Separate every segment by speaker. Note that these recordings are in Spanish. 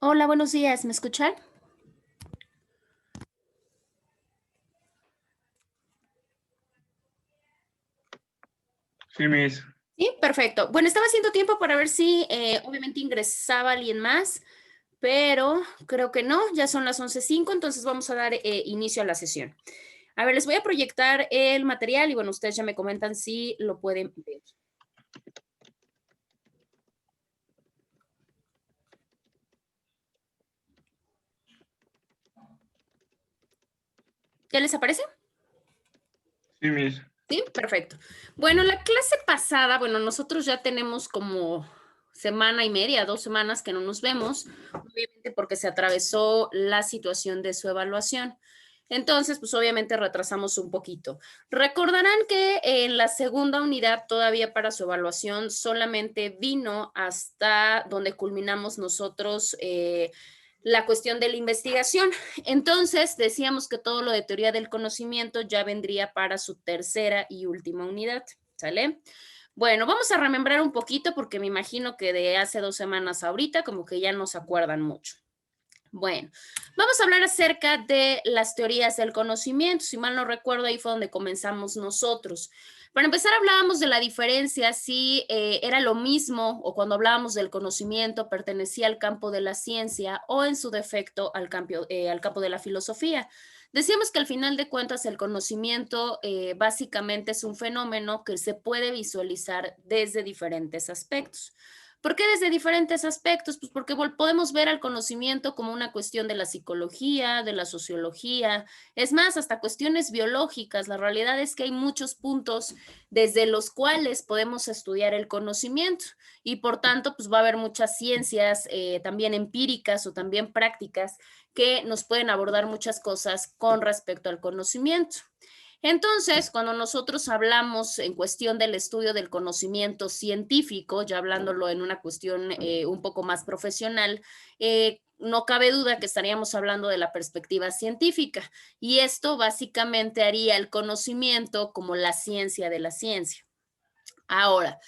Speaker 1: Hola, buenos días, ¿me escuchan?
Speaker 2: Sí, Miss.
Speaker 1: Sí, perfecto. Bueno, estaba haciendo tiempo para ver si obviamente ingresaba alguien más, pero creo que no, ya son las 11:05, entonces vamos a dar inicio a la sesión. A ver, les voy a proyectar el material y bueno, ustedes ya me comentan si lo pueden ver. ¿Ya les aparece?
Speaker 2: Sí, Miss.
Speaker 1: Sí, perfecto. Bueno, la clase pasada, bueno, nosotros ya tenemos como semana y media, 2 semanas que no nos vemos, obviamente porque se atravesó la situación de su evaluación. Entonces, pues obviamente retrasamos un poquito. Recordarán que en la segunda unidad, todavía para su evaluación, solamente vino hasta donde culminamos nosotros la cuestión de la investigación. Entonces, decíamos que todo lo de teoría del conocimiento ya vendría para su tercera y última unidad, ¿sale? Bueno, vamos a remembrar un poquito porque me imagino que de hace 2 semanas ahorita como que ya no se acuerdan mucho. Bueno, vamos a hablar acerca de las teorías del conocimiento. Si mal no recuerdo, ahí fue donde comenzamos nosotros. Para empezar, hablábamos de la diferencia, si era lo mismo o cuando hablábamos del conocimiento pertenecía al campo de la ciencia o en su defecto al campo de la filosofía. Decíamos que al final de cuentas el conocimiento básicamente es un fenómeno que se puede visualizar desde diferentes aspectos. ¿Por qué desde diferentes aspectos? Pues porque podemos ver al conocimiento como una cuestión de la psicología, de la sociología, es más, hasta cuestiones biológicas. La realidad es que hay muchos puntos desde los cuales podemos estudiar el conocimiento y por tanto, pues va a haber muchas ciencias también empíricas o también prácticas que nos pueden abordar muchas cosas con respecto al conocimiento. Entonces, cuando nosotros hablamos en cuestión del estudio del conocimiento científico, ya hablándolo en una cuestión un poco más profesional, no cabe duda que estaríamos hablando de la perspectiva científica y esto básicamente haría el conocimiento como la ciencia de la ciencia. Ahora,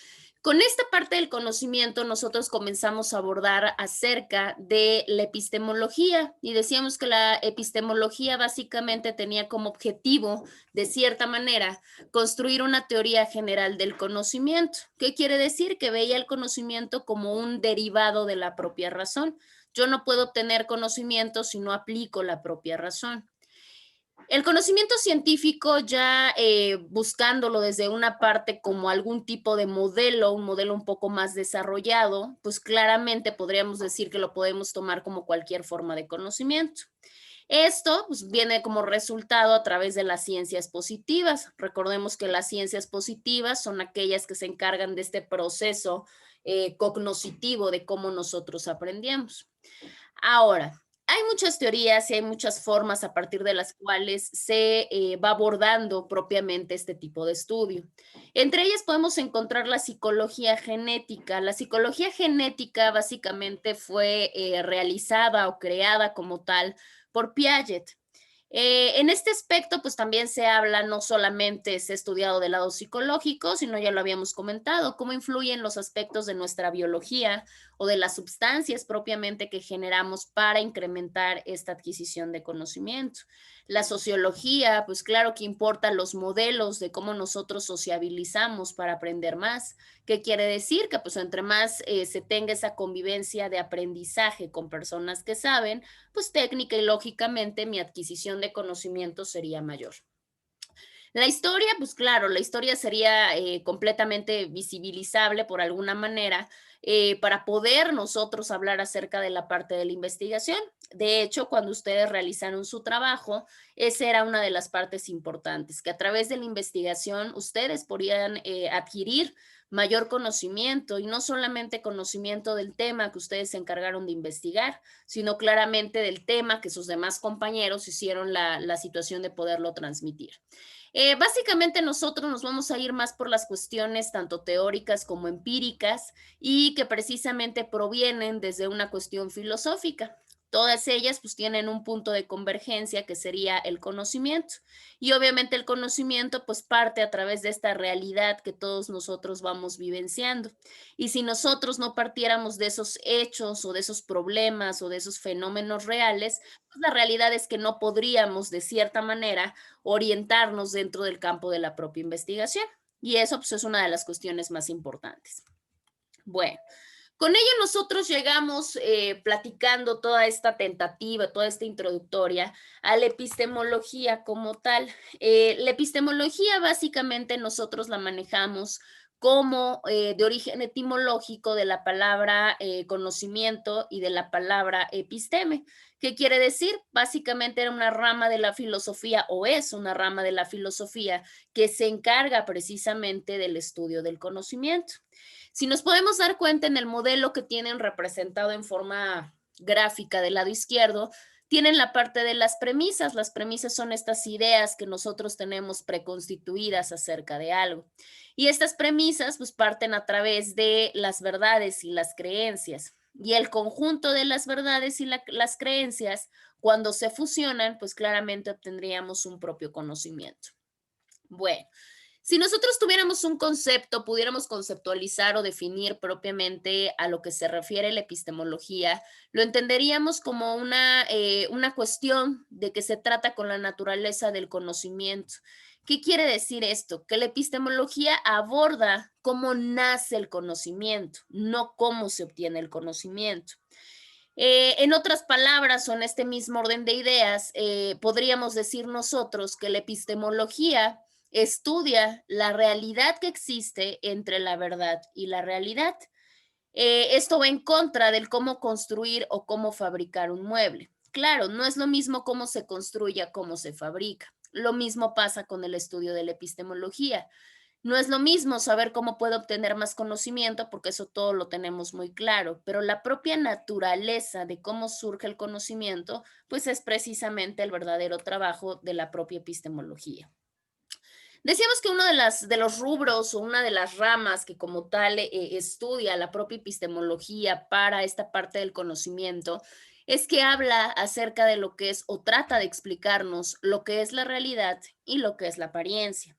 Speaker 1: con esta parte del conocimiento nosotros comenzamos a abordar acerca de la epistemología y decíamos que la epistemología básicamente tenía como objetivo, de cierta manera, construir una teoría general del conocimiento. ¿Qué quiere decir? Que veía el conocimiento como un derivado de la propia razón. Yo no puedo obtener conocimiento si no aplico la propia razón. El conocimiento científico, ya buscándolo desde una parte como algún tipo de modelo, un modelo un poco más desarrollado, pues claramente podríamos decir que lo podemos tomar como cualquier forma de conocimiento. Esto pues, viene como resultado a través de las ciencias positivas. Recordemos que las ciencias positivas son aquellas que se encargan de este proceso cognoscitivo de cómo nosotros aprendemos. Ahora, hay muchas teorías y hay muchas formas a partir de las cuales se va abordando propiamente este tipo de estudio. Entre ellas podemos encontrar la psicología genética. La psicología genética básicamente fue realizada o creada como tal por Piaget. En este aspecto, pues también se habla, no solamente se ha estudiado del lado psicológico, sino ya lo habíamos comentado, cómo influyen los aspectos de nuestra biología o de las sustancias propiamente que generamos para incrementar esta adquisición de conocimiento. La sociología, pues claro que importa los modelos de cómo nosotros sociabilizamos para aprender más. ¿Qué quiere decir? Que pues entre más se tenga esa convivencia de aprendizaje con personas que saben, pues técnica y lógicamente mi adquisición de conocimiento sería mayor. La historia, pues claro, la historia sería completamente visibilizable por alguna manera para poder nosotros hablar acerca de la parte de la investigación. De hecho, cuando ustedes realizaron su trabajo, esa era una de las partes importantes, que a través de la investigación ustedes podrían adquirir mayor conocimiento y no solamente conocimiento del tema que ustedes se encargaron de investigar, sino claramente del tema que sus demás compañeros hicieron la situación de poderlo transmitir. Básicamente nosotros nos vamos a ir más por las cuestiones tanto teóricas como empíricas y que precisamente provienen desde una cuestión filosófica. todas ellas pues tienen un punto de convergencia que sería el conocimiento. Y obviamente el conocimiento pues parte a través de esta realidad que todos nosotros vamos vivenciando. Y si nosotros no partiéramos de esos hechos o de esos problemas o de esos fenómenos reales, pues la realidad es que no podríamos de cierta manera orientarnos dentro del campo de la propia investigación. Y eso pues, es una de las cuestiones más importantes. Bueno, con ello nosotros llegamos platicando toda esta tentativa, toda esta introductoria a la epistemología como tal. La epistemología básicamente nosotros la manejamos como de origen etimológico de la palabra conocimiento y de la palabra episteme. ¿Qué quiere decir? Básicamente era una rama de la filosofía o es una rama de la filosofía que se encarga precisamente del estudio del conocimiento. Si nos podemos dar cuenta en el modelo que tienen representado en forma gráfica del lado izquierdo, tienen la parte de las premisas. Las premisas son estas ideas que nosotros tenemos preconstituidas acerca de algo. Y estas premisas pues parten a través de las verdades y las creencias. Y el conjunto de las verdades y las creencias, cuando se fusionan, pues claramente obtendríamos un propio conocimiento. Bueno, si nosotros tuviéramos un concepto, pudiéramos conceptualizar o definir propiamente a lo que se refiere la epistemología, lo entenderíamos como una cuestión de que se trata con la naturaleza del conocimiento. ¿Qué quiere decir esto? Que la epistemología aborda cómo nace el conocimiento, no cómo se obtiene el conocimiento. En otras palabras, o en este mismo orden de ideas, podríamos decir nosotros que la epistemología estudia la realidad que existe entre la verdad y la realidad. Esto va en contra del cómo construir o cómo fabricar un mueble. Claro, no es lo mismo cómo se construye a cómo se fabrica. Lo mismo pasa con el estudio de la epistemología. No es lo mismo saber cómo puedo obtener más conocimiento, porque eso todo lo tenemos muy claro, pero la propia naturaleza de cómo surge el conocimiento, pues es precisamente el verdadero trabajo de la propia epistemología. Decíamos que uno de los rubros o una de las ramas que como tal estudia la propia epistemología para esta parte del conocimiento es que habla acerca de lo que es o trata de explicarnos lo que es la realidad y lo que es la apariencia.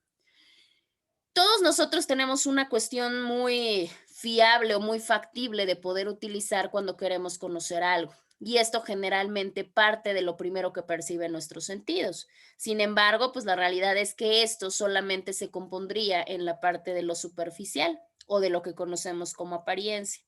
Speaker 1: Todos nosotros tenemos una cuestión muy fiable o muy factible de poder utilizar cuando queremos conocer algo. Y esto generalmente parte de lo primero que perciben nuestros sentidos. Sin embargo, pues la realidad es que esto solamente se compondría en la parte de lo superficial o de lo que conocemos como apariencia.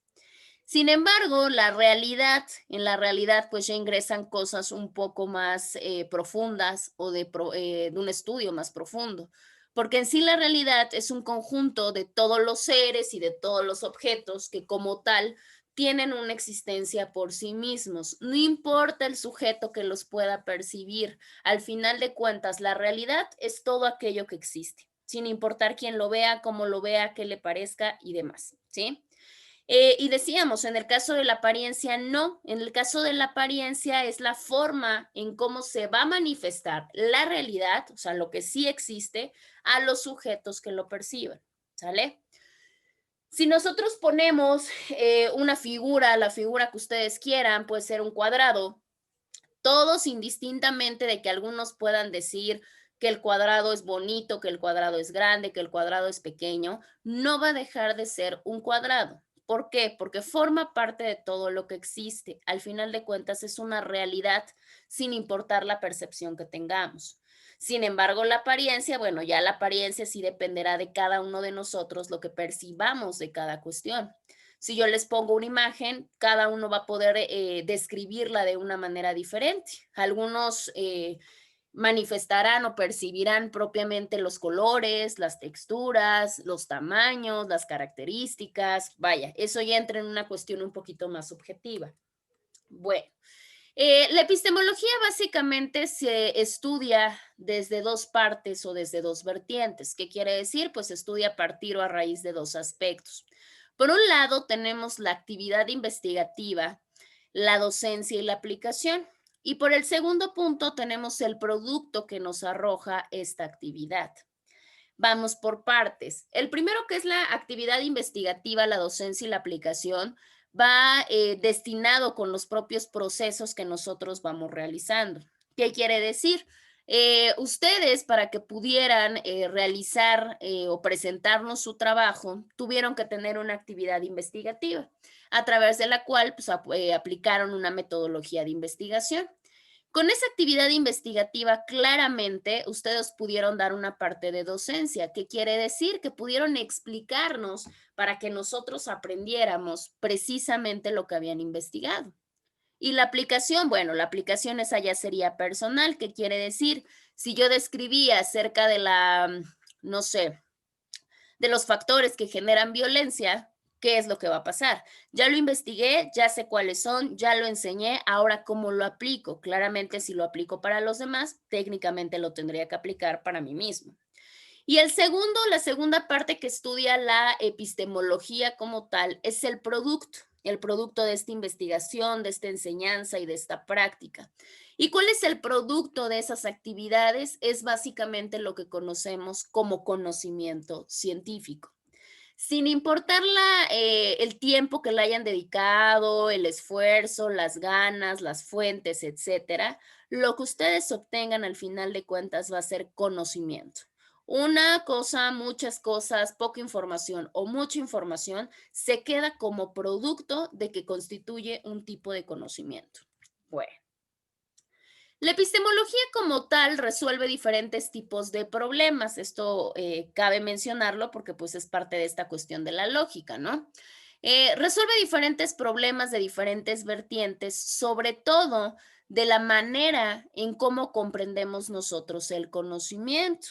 Speaker 1: Sin embargo, en la realidad, pues ya ingresan cosas un poco más profundas o de un estudio más profundo, porque en sí la realidad es un conjunto de todos los seres y de todos los objetos que como tal tienen una existencia por sí mismos. No importa el sujeto que los pueda percibir, al final de cuentas, la realidad es todo aquello que existe, sin importar quién lo vea, cómo lo vea, qué le parezca y demás, ¿sí? Y decíamos, en el caso de la apariencia, no. En el caso de la apariencia es la forma en cómo se va a manifestar la realidad, o sea, lo que sí existe, a los sujetos que lo perciben, ¿sale? Si nosotros ponemos una figura, la figura que ustedes quieran, puede ser un cuadrado, todos indistintamente de que algunos puedan decir que el cuadrado es bonito, que el cuadrado es grande, que el cuadrado es pequeño, no va a dejar de ser un cuadrado. ¿Por qué? Porque forma parte de todo lo que existe. Al final de cuentas es una realidad sin importar la percepción que tengamos. Sin embargo, la apariencia, bueno, ya la apariencia sí dependerá de cada uno de nosotros lo que percibamos de cada cuestión. Si yo les pongo una imagen, cada uno va a poder describirla de una manera diferente. Algunos manifestarán o percibirán propiamente los colores, las texturas, los tamaños, las características. Vaya, eso ya entra en una cuestión un poquito más subjetiva. Bueno, la epistemología básicamente se estudia desde dos partes o desde dos vertientes. ¿Qué quiere decir? Pues estudia a partir o a raíz de dos aspectos. Por un lado, tenemos la actividad investigativa, la docencia y la aplicación. Y por el segundo punto, tenemos el producto que nos arroja esta actividad. Vamos por partes. El primero, que es la actividad investigativa, la docencia y la aplicación, va destinado con los propios procesos que nosotros vamos realizando. ¿Qué quiere decir? Ustedes, para que pudieran realizar o presentarnos su trabajo, tuvieron que tener una actividad investigativa, a través de la cual pues, aplicaron una metodología de investigación. Con esa actividad investigativa, claramente ustedes pudieron dar una parte de docencia. ¿Qué quiere decir? Que pudieron explicarnos para que nosotros aprendiéramos precisamente lo que habían investigado. Y la aplicación, bueno, la aplicación esa ya sería personal. ¿Qué quiere decir? Si yo describía acerca de no sé, de los factores que generan violencia, ¿qué es lo que va a pasar? Ya lo investigué, ya sé cuáles son, ya lo enseñé, ahora cómo lo aplico. Claramente, si lo aplico para los demás, técnicamente lo tendría que aplicar para mí mismo. Y la segunda parte que estudia la epistemología como tal es el producto de esta investigación, de esta enseñanza y de esta práctica. ¿Y cuál es el producto de esas actividades? Es básicamente lo que conocemos como conocimiento científico. Sin importar el tiempo que le hayan dedicado, el esfuerzo, las ganas, las fuentes, etcétera, lo que ustedes obtengan al final de cuentas va a ser conocimiento. Una cosa, muchas cosas, poca información o mucha información se queda como producto de que constituye un tipo de conocimiento. Bueno. La epistemología como tal resuelve diferentes tipos de problemas. Esto cabe mencionarlo porque pues es parte de esta cuestión de la lógica, ¿no? Resuelve diferentes problemas de diferentes vertientes, sobre todo de la manera en cómo comprendemos nosotros el conocimiento,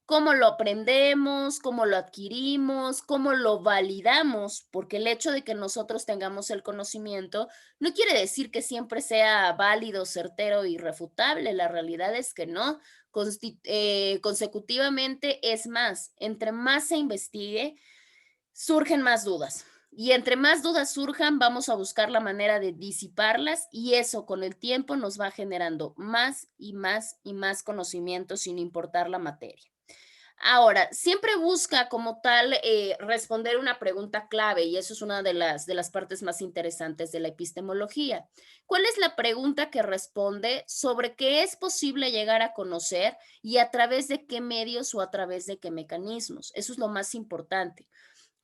Speaker 1: cómo lo aprendemos, cómo lo adquirimos, cómo lo validamos, porque el hecho de que nosotros tengamos el conocimiento no quiere decir que siempre sea válido, certero, irrefutable. La realidad es que no. Consecutivamente es más, entre más se investigue, surgen más dudas. Y entre más dudas surjan, vamos a buscar la manera de disiparlas y eso con el tiempo nos va generando más y más y más conocimiento sin importar la materia. Ahora, siempre busca como tal responder una pregunta clave y eso es una de las partes más interesantes de la epistemología. ¿Cuál es la pregunta que responde sobre qué es posible llegar a conocer y a través de qué medios o a través de qué mecanismos? Eso es lo más importante.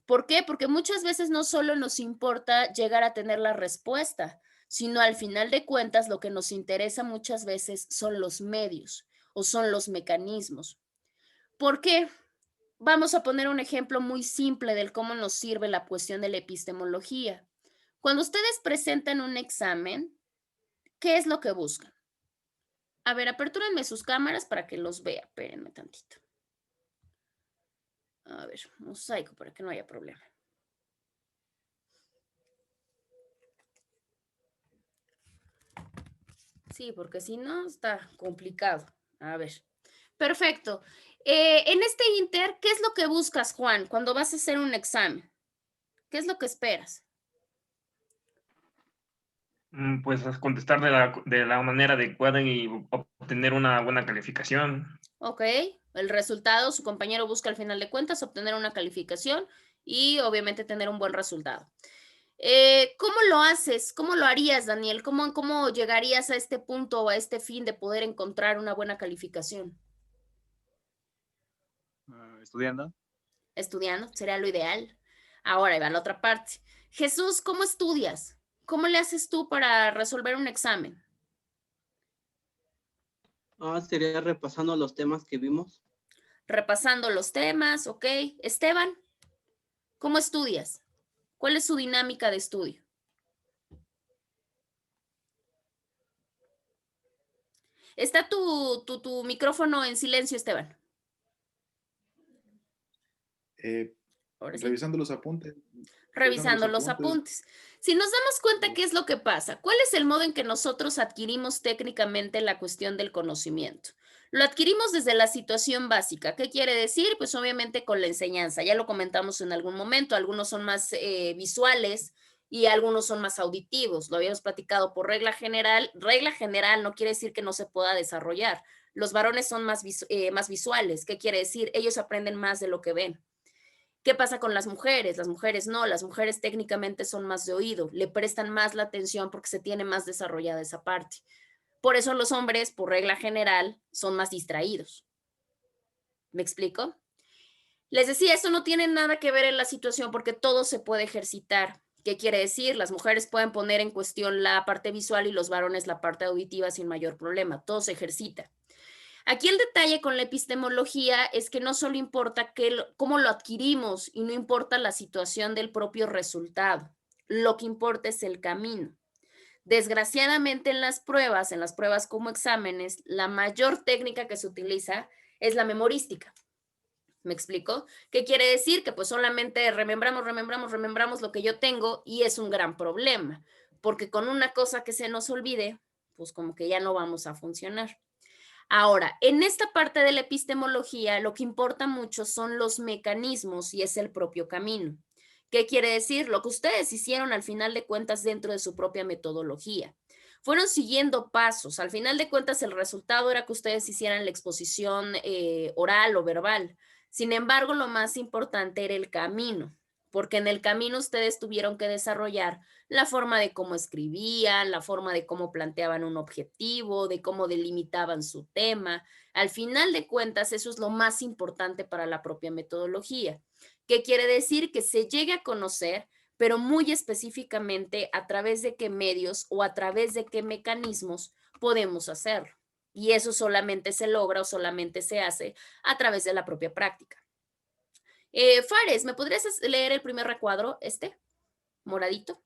Speaker 1: ¿Por qué? Porque muchas veces no solo nos importa llegar a tener la respuesta, sino al final de cuentas lo que nos interesa muchas veces son los medios o son los mecanismos. ¿Por qué? Vamos a poner un ejemplo muy simple del cómo nos sirve la cuestión de la epistemología. Cuando ustedes presentan un examen, ¿qué es lo que buscan? A ver, apertúrenme sus cámaras para que los vea. Espérenme tantito. A ver, mosaico para que no haya problema. Sí, porque si no está complicado. A ver. Perfecto. En este inter, ¿qué es lo que buscas, Juan, cuando vas a hacer un examen? ¿Qué es lo que esperas?
Speaker 2: Pues contestar de la manera adecuada y obtener una buena calificación.
Speaker 1: Ok, el resultado, su compañero busca al final de cuentas obtener una calificación y obviamente tener un buen resultado. ¿Cómo lo haces? ¿Cómo lo harías, Daniel? ¿Cómo llegarías a este punto o a este fin de poder encontrar una buena calificación?
Speaker 3: Estudiando.
Speaker 1: Estudiando, sería lo ideal. Ahora, ahí va la otra parte. Jesús, ¿cómo estudias? ¿Cómo le haces tú para resolver un examen?
Speaker 4: Sería repasando los temas que vimos.
Speaker 1: Repasando los temas, ok. Esteban, ¿cómo estudias? ¿Cuál es su dinámica de estudio? Está tu micrófono en silencio, Esteban. Ahora sí.
Speaker 5: Revisando los apuntes.
Speaker 1: Revisando los apuntes. Si nos damos cuenta, ¿qué es lo que pasa? ¿Cuál es el modo en que nosotros adquirimos técnicamente la cuestión del conocimiento? Lo adquirimos desde la situación básica. ¿Qué quiere decir? Pues obviamente con la enseñanza. Ya lo comentamos en algún momento. Algunos son más visuales y algunos son más auditivos. Lo habíamos platicado por regla general. Regla general no quiere decir que no se pueda desarrollar. Los varones son más visuales. ¿Qué quiere decir? Ellos aprenden más de lo que ven. ¿Qué pasa con las mujeres? Las mujeres no, las mujeres técnicamente son más de oído, le prestan más la atención porque se tiene más desarrollada esa parte. Por eso los hombres, por regla general, son más distraídos. ¿Me explico? Les decía, esto no tiene nada que ver en la situación porque todo se puede ejercitar. ¿Qué quiere decir? Las mujeres pueden poner en cuestión la parte visual y los varones la parte auditiva sin mayor problema. Todo se ejercita. Aquí el detalle con la epistemología es que no solo importa cómo lo adquirimos y no importa la situación del propio resultado. Lo que importa es el camino. Desgraciadamente en las pruebas como exámenes, la mayor técnica que se utiliza es la memorística. ¿Me explico? ¿Qué quiere decir? Que pues solamente remembramos lo que yo tengo y es un gran problema, porque con una cosa que se nos olvide, pues como que ya no vamos a funcionar. Ahora, en esta parte de la epistemología, lo que importa mucho son los mecanismos y es el propio camino. ¿Qué quiere decir? Lo que ustedes hicieron al final de cuentas dentro de su propia metodología. Fueron siguiendo pasos. Al final de cuentas, el resultado era que ustedes hicieran la exposición oral o verbal. Sin embargo, lo más importante era el camino, porque en el camino ustedes tuvieron que desarrollar la forma de cómo escribían, la forma de cómo planteaban un objetivo, de cómo delimitaban su tema. Al final de cuentas, eso es lo más importante para la propia metodología. ¿Qué quiere decir? Que se llegue a conocer, pero muy específicamente a través de qué medios o a través de qué mecanismos podemos hacerlo. Y eso solamente se logra o solamente se hace a través de la propia práctica. Fares, ¿me podrías leer el primer recuadro, moradito?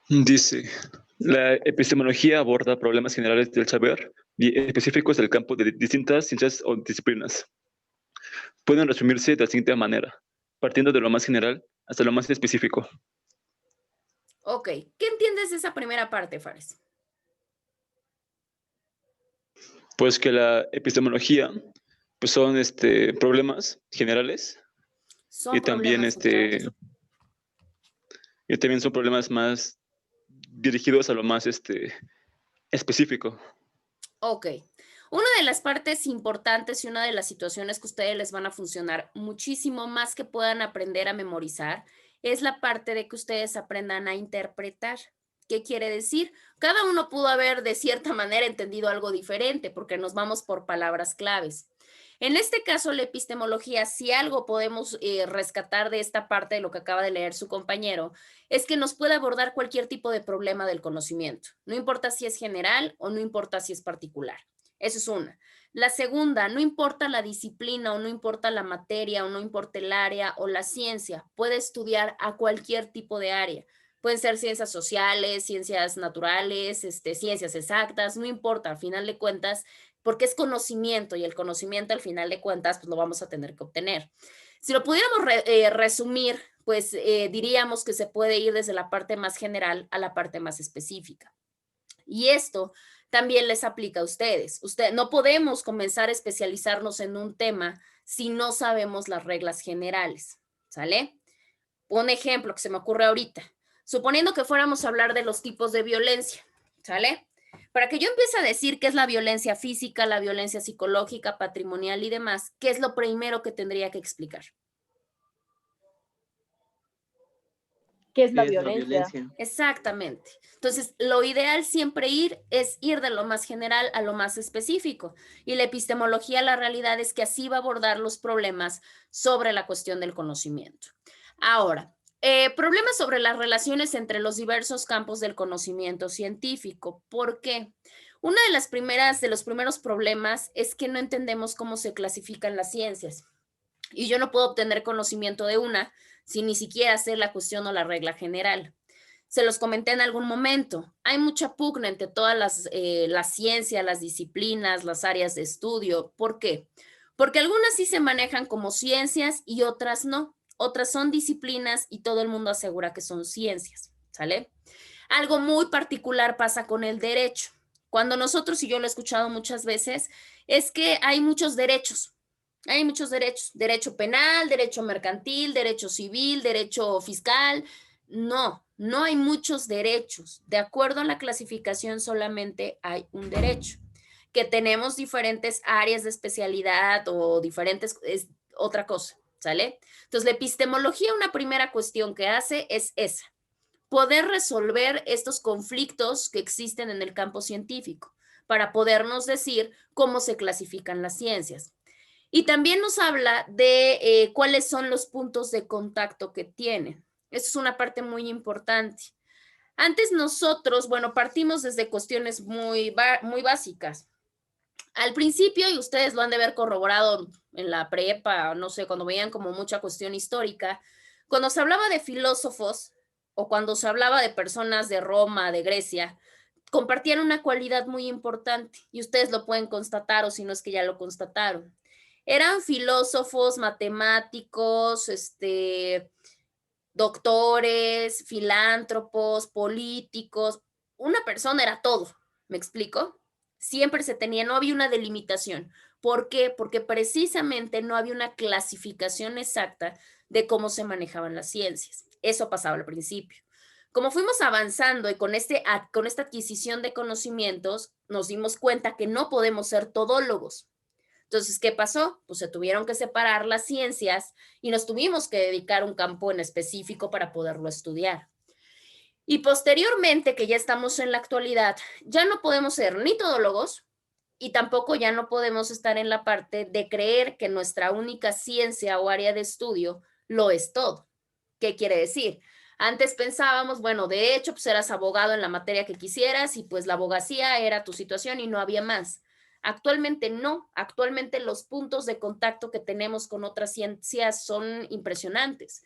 Speaker 3: Dice, la epistemología aborda problemas generales del saber y específicos del campo de distintas ciencias o disciplinas. Pueden resumirse de la siguiente manera, partiendo de lo más general hasta lo más específico.
Speaker 1: Ok, ¿qué entiendes de esa primera parte, Fares?
Speaker 3: Pues que la epistemología pues son problemas generales
Speaker 1: Son
Speaker 3: y también
Speaker 1: problemas generales.
Speaker 3: y también son problemas más dirigidos a lo más específico.
Speaker 1: Ok. Una de las partes importantes y una de las situaciones que a ustedes les van a funcionar muchísimo más que puedan aprender a memorizar es la parte de que ustedes aprendan a interpretar. ¿Qué quiere decir? Cada uno pudo haber de cierta manera entendido algo diferente porque nos vamos por palabras claves. En este caso, la epistemología, si algo podemos rescatar de esta parte de lo que acaba de leer su compañero, es que nos puede abordar cualquier tipo de problema del conocimiento. No importa si es general o no importa si es particular. Eso es una. La segunda, no importa la disciplina o no importa la materia o no importa el área o la ciencia, puede estudiar a cualquier tipo de área. Pueden ser ciencias sociales, ciencias naturales, ciencias exactas, no importa, al final de cuentas, porque es conocimiento y el conocimiento al final de cuentas pues lo vamos a tener que obtener. Si lo pudiéramos resumir, pues diríamos que se puede ir desde la parte más general a la parte más específica. Y esto también les aplica a ustedes. No podemos comenzar a especializarnos en un tema si no sabemos las reglas generales, ¿sale? Un ejemplo que se me ocurre ahorita. Suponiendo que fuéramos a hablar de los tipos de violencia, ¿sale? Para que yo empiece a decir qué es la violencia física, la violencia psicológica, patrimonial y demás, ¿qué es lo primero que tendría que explicar?
Speaker 5: ¿Qué es la
Speaker 4: ¿Qué es la
Speaker 5: violencia?
Speaker 4: violencia?
Speaker 1: Exactamente. Entonces, lo ideal siempre es ir de lo más general a lo más específico. Y la epistemología, la realidad es que así va a abordar los problemas sobre la cuestión del conocimiento. Ahora, problemas sobre las relaciones entre los diversos campos del conocimiento científico. ¿Por qué? Una de los primeros problemas es que no entendemos cómo se clasifican las ciencias. Y yo no puedo obtener conocimiento de una sin ni siquiera hacer la cuestión o la regla general. Se los comenté en algún momento. Hay mucha pugna entre todas las ciencias, las disciplinas, las áreas de estudio. ¿Por qué? Porque algunas sí se manejan como ciencias y otras no. Otras son disciplinas y todo el mundo asegura que son ciencias, ¿sale? Algo muy particular pasa con el derecho. Cuando nosotros, y yo lo he escuchado muchas veces, es que hay muchos derechos. Hay muchos derechos, derecho penal, derecho mercantil, derecho civil, derecho fiscal. No, no hay muchos derechos. De acuerdo a la clasificación, solamente hay un derecho. Que tenemos diferentes áreas de especialidad o diferentes, es otra cosa, ¿sale? Entonces, la epistemología, una primera cuestión que hace es esa, poder resolver estos conflictos que existen en el campo científico para podernos decir cómo se clasifican las ciencias. Y también nos habla de cuáles son los puntos de contacto que tienen. Eso es una parte muy importante. Antes nosotros, bueno, partimos desde cuestiones muy básicas. Al principio, y ustedes lo han de haber corroborado en la prepa, no sé, cuando veían como mucha cuestión histórica, cuando se hablaba de filósofos o cuando se hablaba de personas de Roma, de Grecia, compartían una cualidad muy importante y ustedes lo pueden constatar o si no es que ya lo constataron. Eran filósofos, matemáticos, doctores, filántropos, políticos. Una persona era todo, ¿me explico? Siempre se tenía, no había una delimitación. ¿Por qué? Porque precisamente no había una clasificación exacta de cómo se manejaban las ciencias. Eso pasaba al principio. Como fuimos avanzando y con esta adquisición de conocimientos, nos dimos cuenta que no podemos ser todólogos. Entonces, ¿qué pasó? Pues se tuvieron que separar las ciencias y nos tuvimos que dedicar a un campo en específico para poderlo estudiar. Y posteriormente, que ya estamos en la actualidad, ya no podemos ser ni todólogos y tampoco ya no podemos estar en la parte de creer que nuestra única ciencia o área de estudio lo es todo. ¿Qué quiere decir? Antes pensábamos, bueno, de hecho, pues eras abogado en la materia que quisieras y pues la abogacía era tu situación y no había más. Actualmente no, actualmente los puntos de contacto que tenemos con otras ciencias son impresionantes.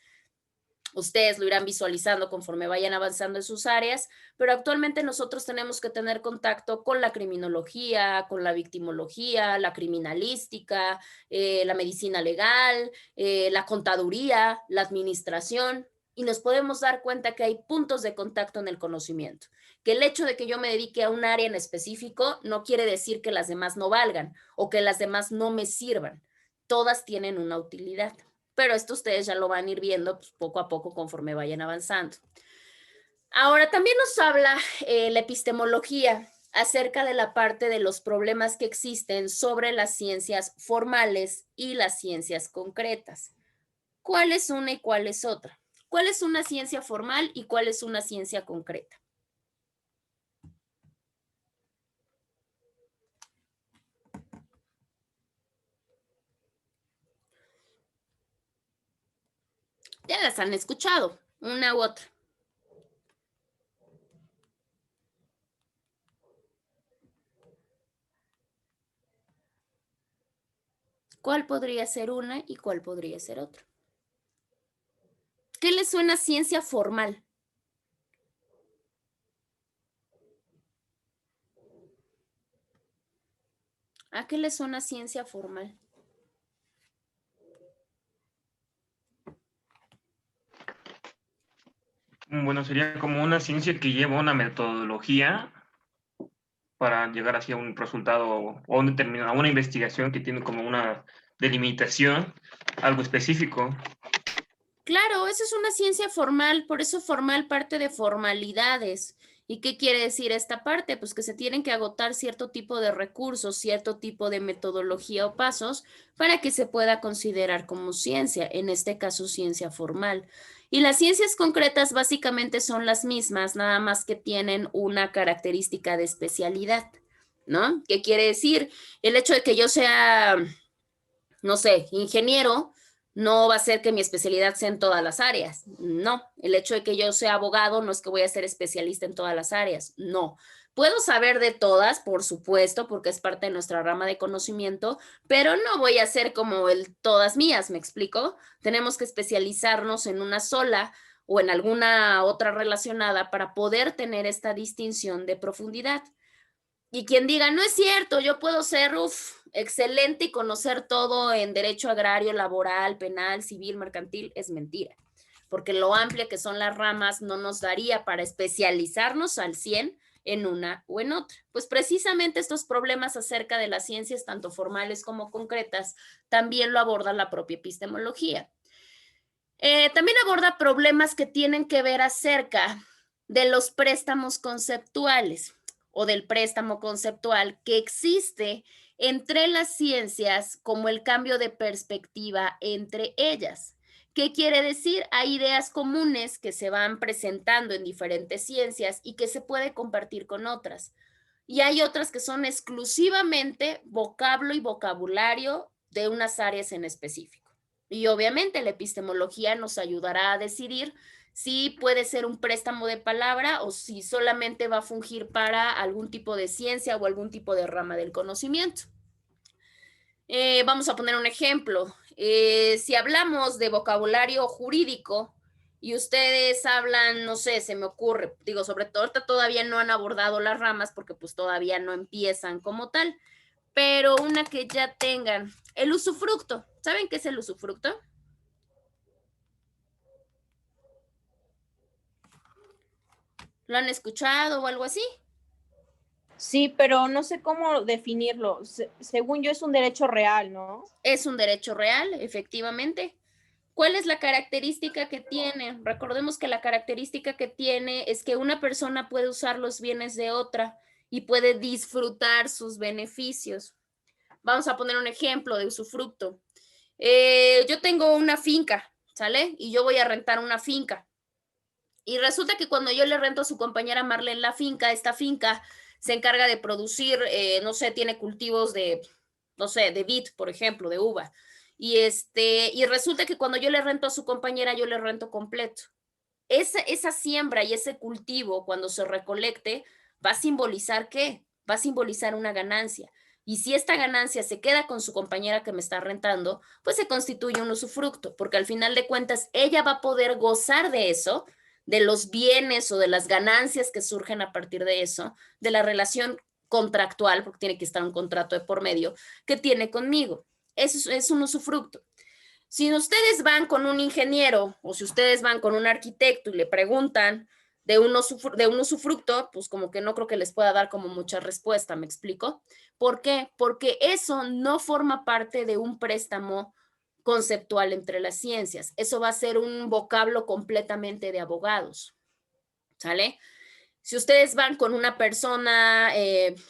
Speaker 1: Ustedes lo irán visualizando conforme vayan avanzando en sus áreas, pero actualmente nosotros tenemos que tener contacto con la criminología, con la victimología, la criminalística, la medicina legal, la contaduría, la administración, y nos podemos dar cuenta que hay puntos de contacto en el conocimiento, que el hecho de que yo me dedique a un área en específico no quiere decir que las demás no valgan o que las demás no me sirvan. Todas tienen una utilidad. Pero esto ustedes ya lo van a ir viendo pues, poco a poco conforme vayan avanzando. Ahora, también nos habla la epistemología acerca de la parte de los problemas que existen sobre las ciencias formales y las ciencias concretas. ¿Cuál es una y cuál es otra? ¿Cuál es una ciencia formal y cuál es una ciencia concreta? Ya las han escuchado, una u otra. ¿Cuál podría ser una y cuál podría ser otra? ¿Qué les suena ciencia formal? ¿A qué le suena ciencia formal?
Speaker 2: Bueno, sería como una ciencia que lleva una metodología para llegar hacia un resultado o a una investigación que tiene como una delimitación, algo específico.
Speaker 1: Claro, eso es una ciencia formal, por eso formal parte de formalidades. ¿Y qué quiere decir esta parte? Pues que se tienen que agotar cierto tipo de recursos, cierto tipo de metodología o pasos para que se pueda considerar como ciencia, en este caso ciencia formal. Y las ciencias concretas básicamente son las mismas, nada más que tienen una característica de especialidad, ¿no? ¿Qué quiere decir? El hecho de que yo sea, no sé, ingeniero, no va a ser que mi especialidad sea en todas las áreas. No, el hecho de que yo sea abogado no es que voy a ser especialista en todas las áreas. No, puedo saber de todas, por supuesto, porque es parte de nuestra rama de conocimiento, pero no voy a ser como el todas mías, ¿me explico? Tenemos que especializarnos en una sola o en alguna otra relacionada para poder tener esta distinción de profundidad. Y quien diga, no es cierto, yo puedo ser excelente y conocer todo en derecho agrario, laboral, penal, civil, mercantil, es mentira. Porque lo amplia que son las ramas no nos daría para especializarnos al 100 en una o en otra. Pues precisamente estos problemas acerca de las ciencias, tanto formales como concretas, también lo aborda la propia epistemología. También aborda problemas que tienen que ver acerca de los préstamos conceptuales. o del préstamo conceptual que existe entre las ciencias como el cambio de perspectiva entre ellas. ¿Qué quiere decir? Hay ideas comunes que se van presentando en diferentes ciencias y que se puede compartir con otras. Y hay otras que son exclusivamente vocablo y vocabulario de unas áreas en específico. Y obviamente la epistemología nos ayudará a decidir si puede ser un préstamo de palabra o si solamente va a fungir para algún tipo de ciencia o algún tipo de rama del conocimiento. Vamos a poner un ejemplo. Si hablamos de vocabulario jurídico y ustedes hablan, no sé, se me ocurre, digo, sobre todo ahorita todavía no han abordado las ramas porque pues todavía no empiezan como tal, pero una que ya tengan, el usufructo. ¿Saben qué es el usufructo? ¿Lo han escuchado o algo así?
Speaker 5: Sí, pero no sé cómo definirlo. Según yo es un derecho real, ¿no?
Speaker 1: Es un derecho real, efectivamente. ¿Cuál es la característica que tiene? Recordemos que la característica que tiene es que una persona puede usar los bienes de otra y puede disfrutar sus beneficios. Vamos a poner un ejemplo de usufructo. Yo tengo una finca, ¿sale? Y yo voy a rentar una finca. Y resulta que cuando yo le rento a su compañera Marlene la finca, esta finca se encarga de producir, no sé, tiene cultivos de, no sé, de vid, por ejemplo, de uva. Y resulta que cuando yo le rento a su compañera, yo le rento completo. Esa siembra y ese cultivo, cuando se recolecte, va a simbolizar ¿qué? Va a simbolizar una ganancia. Y si esta ganancia se queda con su compañera que me está rentando, pues se constituye un usufructo, porque al final de cuentas ella va a poder gozar de eso, de los bienes o de las ganancias que surgen a partir de eso, de la relación contractual, porque tiene que estar un contrato de por medio, que tiene conmigo. Eso es un usufructo. Si ustedes van con un ingeniero o si ustedes van con un arquitecto y le preguntan de un usufructo, pues como que no creo que les pueda dar como mucha respuesta, ¿me explico? ¿Por qué? Porque eso no forma parte de un préstamo conceptual entre las ciencias. Eso va a ser un vocablo completamente de abogados, ¿sale? Si ustedes van con una persona,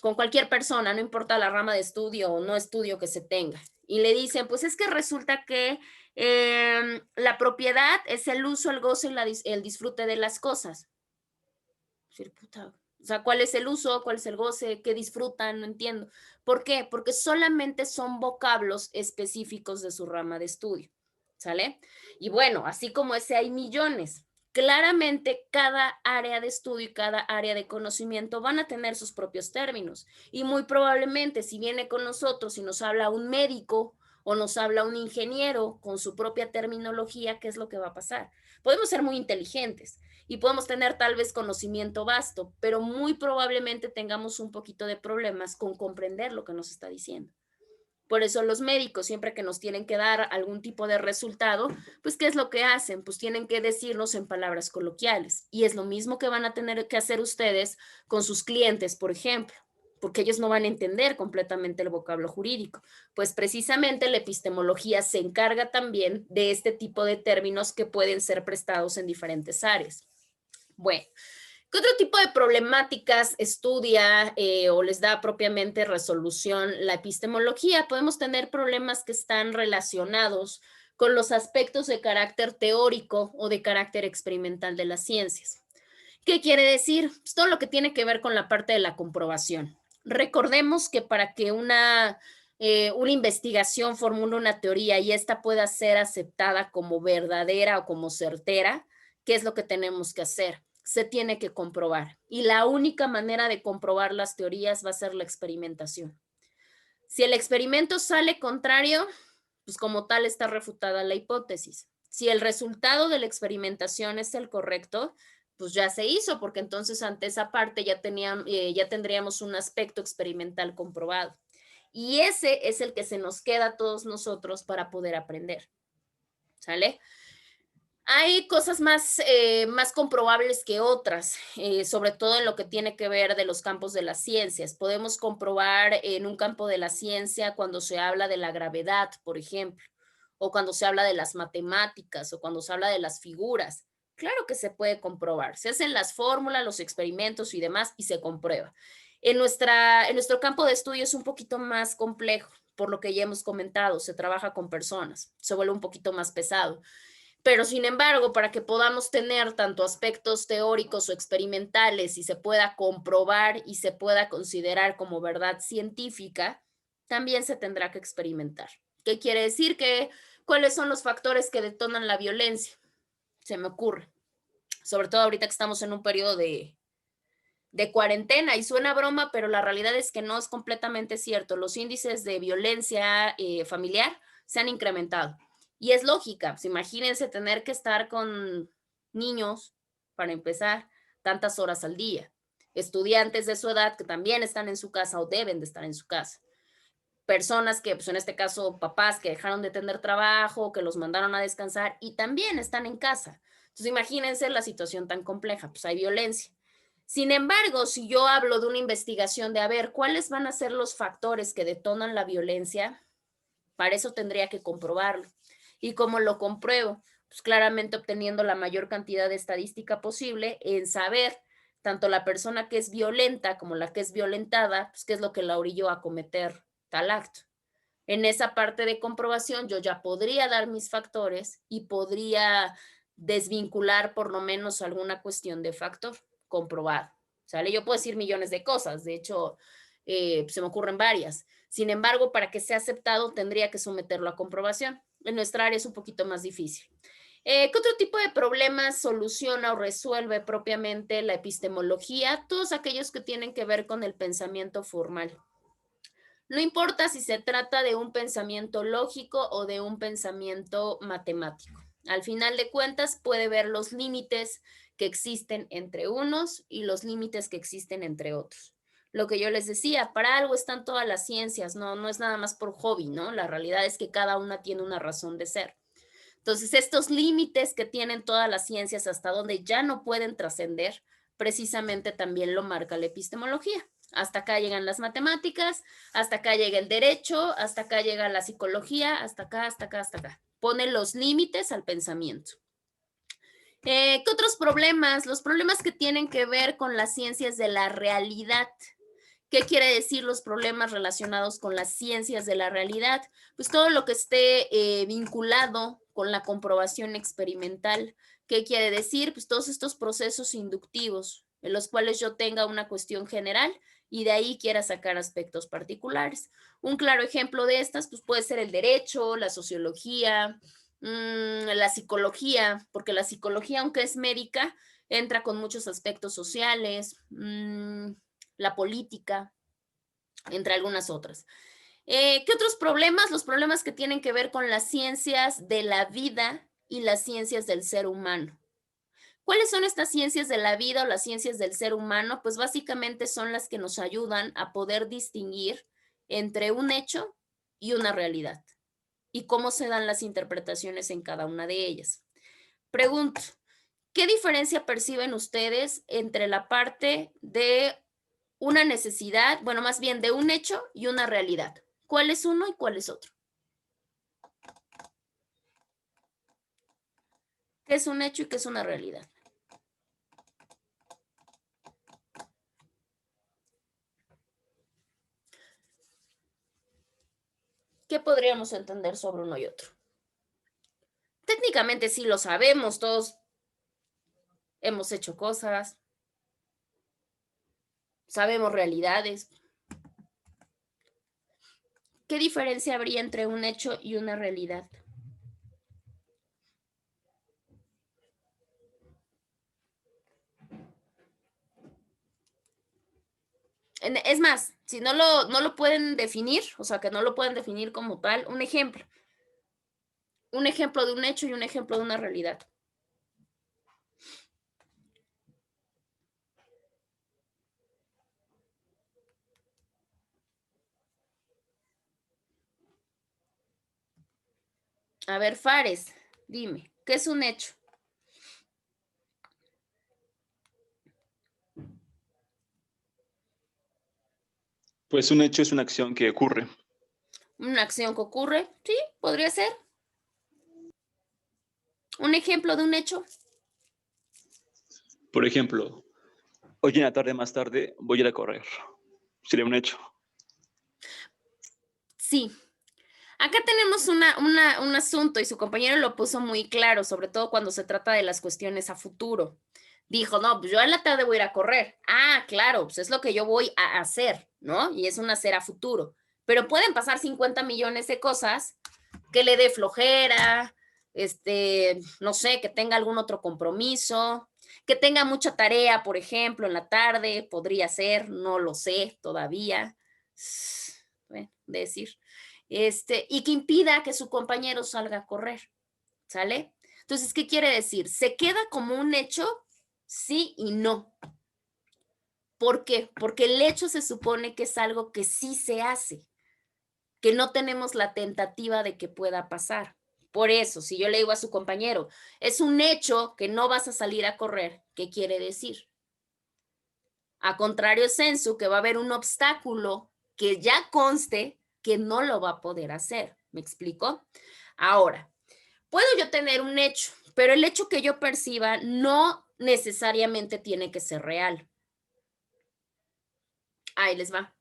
Speaker 1: con cualquier persona, no importa la rama de estudio o no estudio que se tenga, y le dicen, pues es que resulta que la propiedad es el uso, el gozo y el disfrute de las cosas. O sea, ¿cuál es el uso? ¿Cuál es el goce? ¿Qué disfrutan? No entiendo. ¿Por qué? Porque solamente son vocablos específicos de su rama de estudio, ¿sale? Y bueno, así como ese hay millones. Claramente cada área de estudio y cada área de conocimiento van a tener sus propios términos y muy probablemente si viene con nosotros y nos habla un médico o nos habla un ingeniero con su propia terminología, ¿qué es lo que va a pasar? Podemos ser muy inteligentes y podemos tener tal vez conocimiento vasto, pero muy probablemente tengamos un poquito de problemas con comprender lo que nos está diciendo. Por eso los médicos, siempre que nos tienen que dar algún tipo de resultado, pues ¿qué es lo que hacen? Pues tienen que decirnos en palabras coloquiales. Y es lo mismo que van a tener que hacer ustedes con sus clientes, por ejemplo, porque ellos no van a entender completamente el vocablo jurídico. Pues precisamente la epistemología se encarga también de este tipo de términos que pueden ser prestados en diferentes áreas. Bueno, ¿qué otro tipo de problemáticas estudia o les da propiamente resolución la epistemología? Podemos tener problemas que están relacionados con los aspectos de carácter teórico o de carácter experimental de las ciencias. ¿Qué quiere decir? Pues todo lo que tiene que ver con la parte de la comprobación. Recordemos que para que una investigación formule una teoría y esta pueda ser aceptada como verdadera o como certera, ¿qué es lo que tenemos que hacer? Se tiene que comprobar. Y la única manera de comprobar las teorías va a ser la experimentación. Si el experimento sale contrario, pues como tal está refutada la hipótesis. Si el resultado de la experimentación es el correcto, pues ya se hizo, porque entonces ante esa parte ya tendríamos un aspecto experimental comprobado. Y ese es el que se nos queda a todos nosotros para poder aprender. ¿Sale? Hay cosas más comprobables que otras, sobre todo en lo que tiene que ver de los campos de las ciencias. Podemos comprobar en un campo de la ciencia cuando se habla de la gravedad, por ejemplo, o cuando se habla de las matemáticas, o cuando se habla de las figuras. Claro que se puede comprobar. Se hacen las fórmulas, los experimentos y demás, y se comprueba. En nuestro campo de estudio es un poquito más complejo, por lo que ya hemos comentado, se trabaja con personas, se vuelve un poquito más pesado. Pero sin embargo, para que podamos tener tanto aspectos teóricos o experimentales y se pueda comprobar y se pueda considerar como verdad científica, también se tendrá que experimentar. ¿Qué quiere decir? ¿Cuáles son los factores que detonan la violencia? Se me ocurre, sobre todo ahorita que estamos en un periodo de cuarentena, y suena broma, pero la realidad es que no es completamente cierto. Los índices de violencia familiar se han incrementado. Y es lógica, pues imagínense tener que estar con niños, para empezar, tantas horas al día. Estudiantes de su edad que también están en su casa o deben de estar en su casa. Personas que, pues en este caso, papás que dejaron de tener trabajo, que los mandaron a descansar y también están en casa. Entonces, imagínense la situación tan compleja, pues hay violencia. Sin embargo, si yo hablo de una investigación de a ver cuáles van a ser los factores que detonan la violencia, para eso tendría que comprobarlo. ¿Y cómo lo compruebo? Pues claramente obteniendo la mayor cantidad de estadística posible en saber tanto la persona que es violenta como la que es violentada, pues qué es lo que la orilló a cometer tal acto. En esa parte de comprobación yo ya podría dar mis factores y podría desvincular por lo menos alguna cuestión de factor comprobado. ¿Sale? Yo puedo decir millones de cosas, de hecho, se me ocurren varias. Sin embargo, para que sea aceptado, tendría que someterlo a comprobación. En nuestra área es un poquito más difícil. ¿Qué otro tipo de problemas soluciona o resuelve propiamente la epistemología? Todos aquellos que tienen que ver con el pensamiento formal. No importa si se trata de un pensamiento lógico o de un pensamiento matemático. Al final de cuentas, puede ver los límites que existen entre unos y los límites que existen entre otros. Lo que yo les decía, para algo están todas las ciencias, no es nada más por hobby, ¿no? La realidad es que cada una tiene una razón de ser. Entonces, estos límites que tienen todas las ciencias hasta donde ya no pueden trascender, precisamente también lo marca la epistemología. Hasta acá llegan las matemáticas, hasta acá llega el derecho, hasta acá llega la psicología, hasta acá, hasta acá, hasta acá. Pone los límites al pensamiento. ¿Qué otros problemas? Los problemas que tienen que ver con las ciencias de la realidad. ¿Qué quiere decir los problemas relacionados con las ciencias de la realidad? Pues todo lo que esté vinculado con la comprobación experimental. ¿Qué quiere decir? Pues todos estos procesos inductivos en los cuales yo tenga una cuestión general y de ahí quiera sacar aspectos particulares. Un claro ejemplo de estas pues puede ser el derecho, la sociología, la psicología, porque la psicología, aunque es médica, entra con muchos aspectos sociales, la política, entre algunas otras. ¿Qué otros problemas? Los problemas que tienen que ver con las ciencias de la vida y las ciencias del ser humano. ¿Cuáles son estas ciencias de la vida o las ciencias del ser humano? Pues básicamente son las que nos ayudan a poder distinguir entre un hecho y una realidad y cómo se dan las interpretaciones en cada una de ellas. Pregunto, ¿qué diferencia perciben ustedes entre la parte de una necesidad, bueno, más bien de un hecho y una realidad? ¿Cuál es uno y cuál es otro? ¿Qué es un hecho y qué es una realidad? ¿Qué podríamos entender sobre uno y otro? Técnicamente sí lo sabemos, todos hemos hecho cosas, sabemos realidades. ¿Qué diferencia habría entre un hecho y una realidad? Es más, si no lo pueden definir, o sea, que no lo pueden definir como tal, un ejemplo de un hecho y un ejemplo de una realidad. A ver, Fares, dime, ¿qué es un hecho?
Speaker 3: Pues un hecho es una acción que ocurre.
Speaker 1: ¿Una acción que ocurre? Sí, podría ser. ¿Un ejemplo de un hecho?
Speaker 3: Por ejemplo, hoy en la tarde más tarde voy a ir a correr. sería un hecho.
Speaker 1: Sí. Acá tenemos un asunto y su compañero lo puso muy claro, sobre todo cuando se trata de las cuestiones a futuro. Dijo, no, pues yo en la tarde voy a ir a correr. Ah, claro, pues es lo que yo voy a hacer, ¿no? Y es un hacer a futuro. Pero pueden pasar 50 millones de cosas que le dé flojera, no sé, que tenga algún otro compromiso, que tenga mucha tarea, por ejemplo, en la tarde, podría ser, no lo sé todavía. Bueno, decir. Y que impida que su compañero salga a correr, ¿sale? Entonces, ¿qué quiere decir? Se queda como un hecho, sí y no. ¿Por qué? Porque el hecho se supone que es algo que sí se hace, que no tenemos la tentativa de que pueda pasar. Por eso, si yo le digo a su compañero, es un hecho que no vas a salir a correr, ¿qué quiere decir? A contrario sensu, que va a haber un obstáculo que ya conste que no lo va a poder hacer. ¿Me explico? Ahora, puedo yo tener un hecho, pero el hecho que yo perciba no necesariamente tiene que ser real. Ahí les va.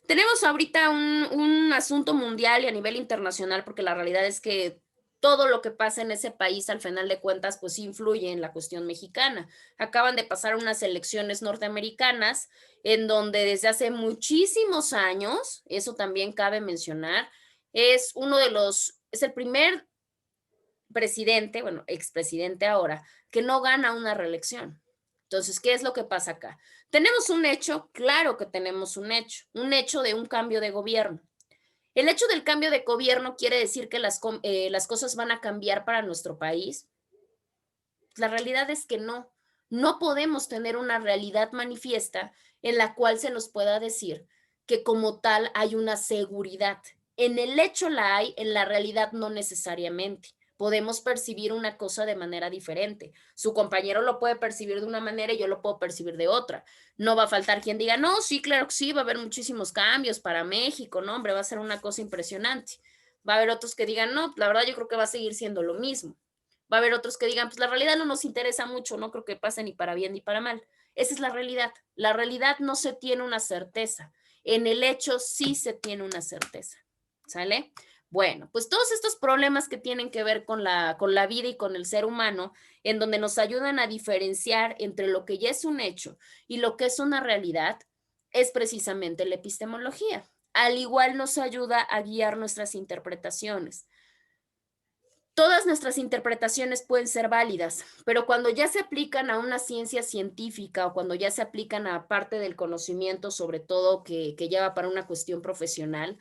Speaker 1: Tenemos ahorita un asunto mundial y a nivel internacional, porque la realidad es que todo lo que pasa en ese país, al final de cuentas, pues influye en la cuestión mexicana. Acaban de pasar unas elecciones norteamericanas en donde desde hace muchísimos años, eso también cabe mencionar, es el primer presidente, bueno, expresidente ahora, que no gana una reelección. Entonces, ¿qué es lo que pasa acá? ¿Tenemos un hecho? Claro que tenemos un hecho de un cambio de gobierno. El hecho del cambio de gobierno quiere decir que las cosas van a cambiar para nuestro país. La realidad es que no. No podemos tener una realidad manifiesta en la cual se nos pueda decir que como tal hay una seguridad. En el hecho la hay, en la realidad no necesariamente. Podemos percibir una cosa de manera diferente. Su compañero lo puede percibir de una manera y yo lo puedo percibir de otra. No va a faltar quien diga, no, sí, claro que sí, va a haber muchísimos cambios para México, no, hombre, va a ser una cosa impresionante. Va a haber otros que digan, no, la verdad yo creo que va a seguir siendo lo mismo. Va a haber otros que digan, pues la realidad no nos interesa mucho, no creo que pase ni para bien ni para mal. Esa es la realidad. La realidad no se tiene una certeza. En el hecho sí se tiene una certeza. ¿Sale? Bueno, pues todos estos problemas que tienen que ver con la vida y con el ser humano, en donde nos ayudan a diferenciar entre lo que ya es un hecho y lo que es una realidad, es precisamente la epistemología. Al igual nos ayuda a guiar nuestras interpretaciones. Todas nuestras interpretaciones pueden ser válidas, pero cuando ya se aplican a una ciencia científica o cuando ya se aplican a parte del conocimiento, sobre todo que lleva para una cuestión profesional,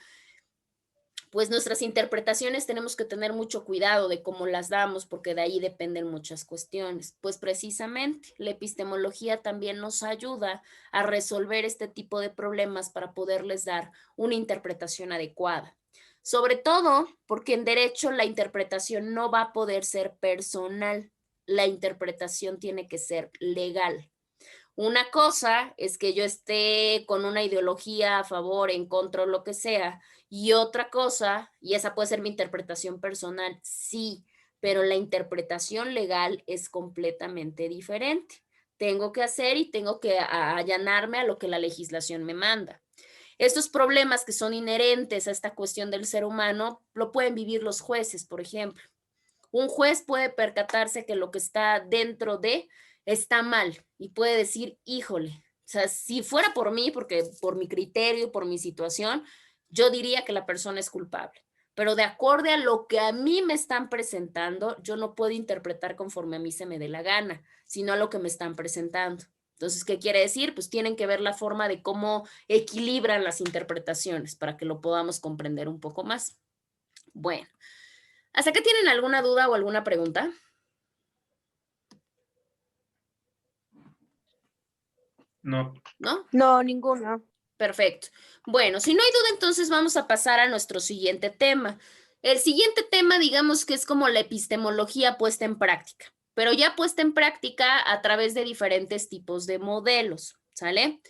Speaker 1: pues nuestras interpretaciones tenemos que tener mucho cuidado de cómo las damos, porque de ahí dependen muchas cuestiones. Pues precisamente la epistemología también nos ayuda a resolver este tipo de problemas para poderles dar una interpretación adecuada. Sobre todo porque en derecho la interpretación no va a poder ser personal, la interpretación tiene que ser legal. Una cosa es que yo esté con una ideología a favor, en contra o lo que sea, y otra cosa, y esa puede ser mi interpretación personal, sí, pero la interpretación legal es completamente diferente. Tengo que hacer y tengo que allanarme a lo que la legislación me manda. Estos problemas que son inherentes a esta cuestión del ser humano lo pueden vivir los jueces, por ejemplo. Un juez puede percatarse que lo que está dentro de está mal y puede decir, híjole, o sea, si fuera por mí, porque por mi criterio, por mi situación, yo diría que la persona es culpable. Pero de acuerdo a lo que a mí me están presentando, yo no puedo interpretar conforme a mí se me dé la gana, sino a lo que me están presentando. Entonces, ¿qué quiere decir? Pues tienen que ver la forma de cómo equilibran las interpretaciones para que lo podamos comprender un poco más. Bueno, ¿hasta acá tienen alguna duda o alguna pregunta?
Speaker 2: No.
Speaker 1: ¿No?
Speaker 5: No, ninguna.
Speaker 1: Perfecto. Bueno, si no hay duda, entonces vamos a pasar a nuestro siguiente tema. El siguiente tema, digamos que es como la epistemología puesta en práctica, pero ya puesta en práctica a través de diferentes tipos de modelos, ¿sale?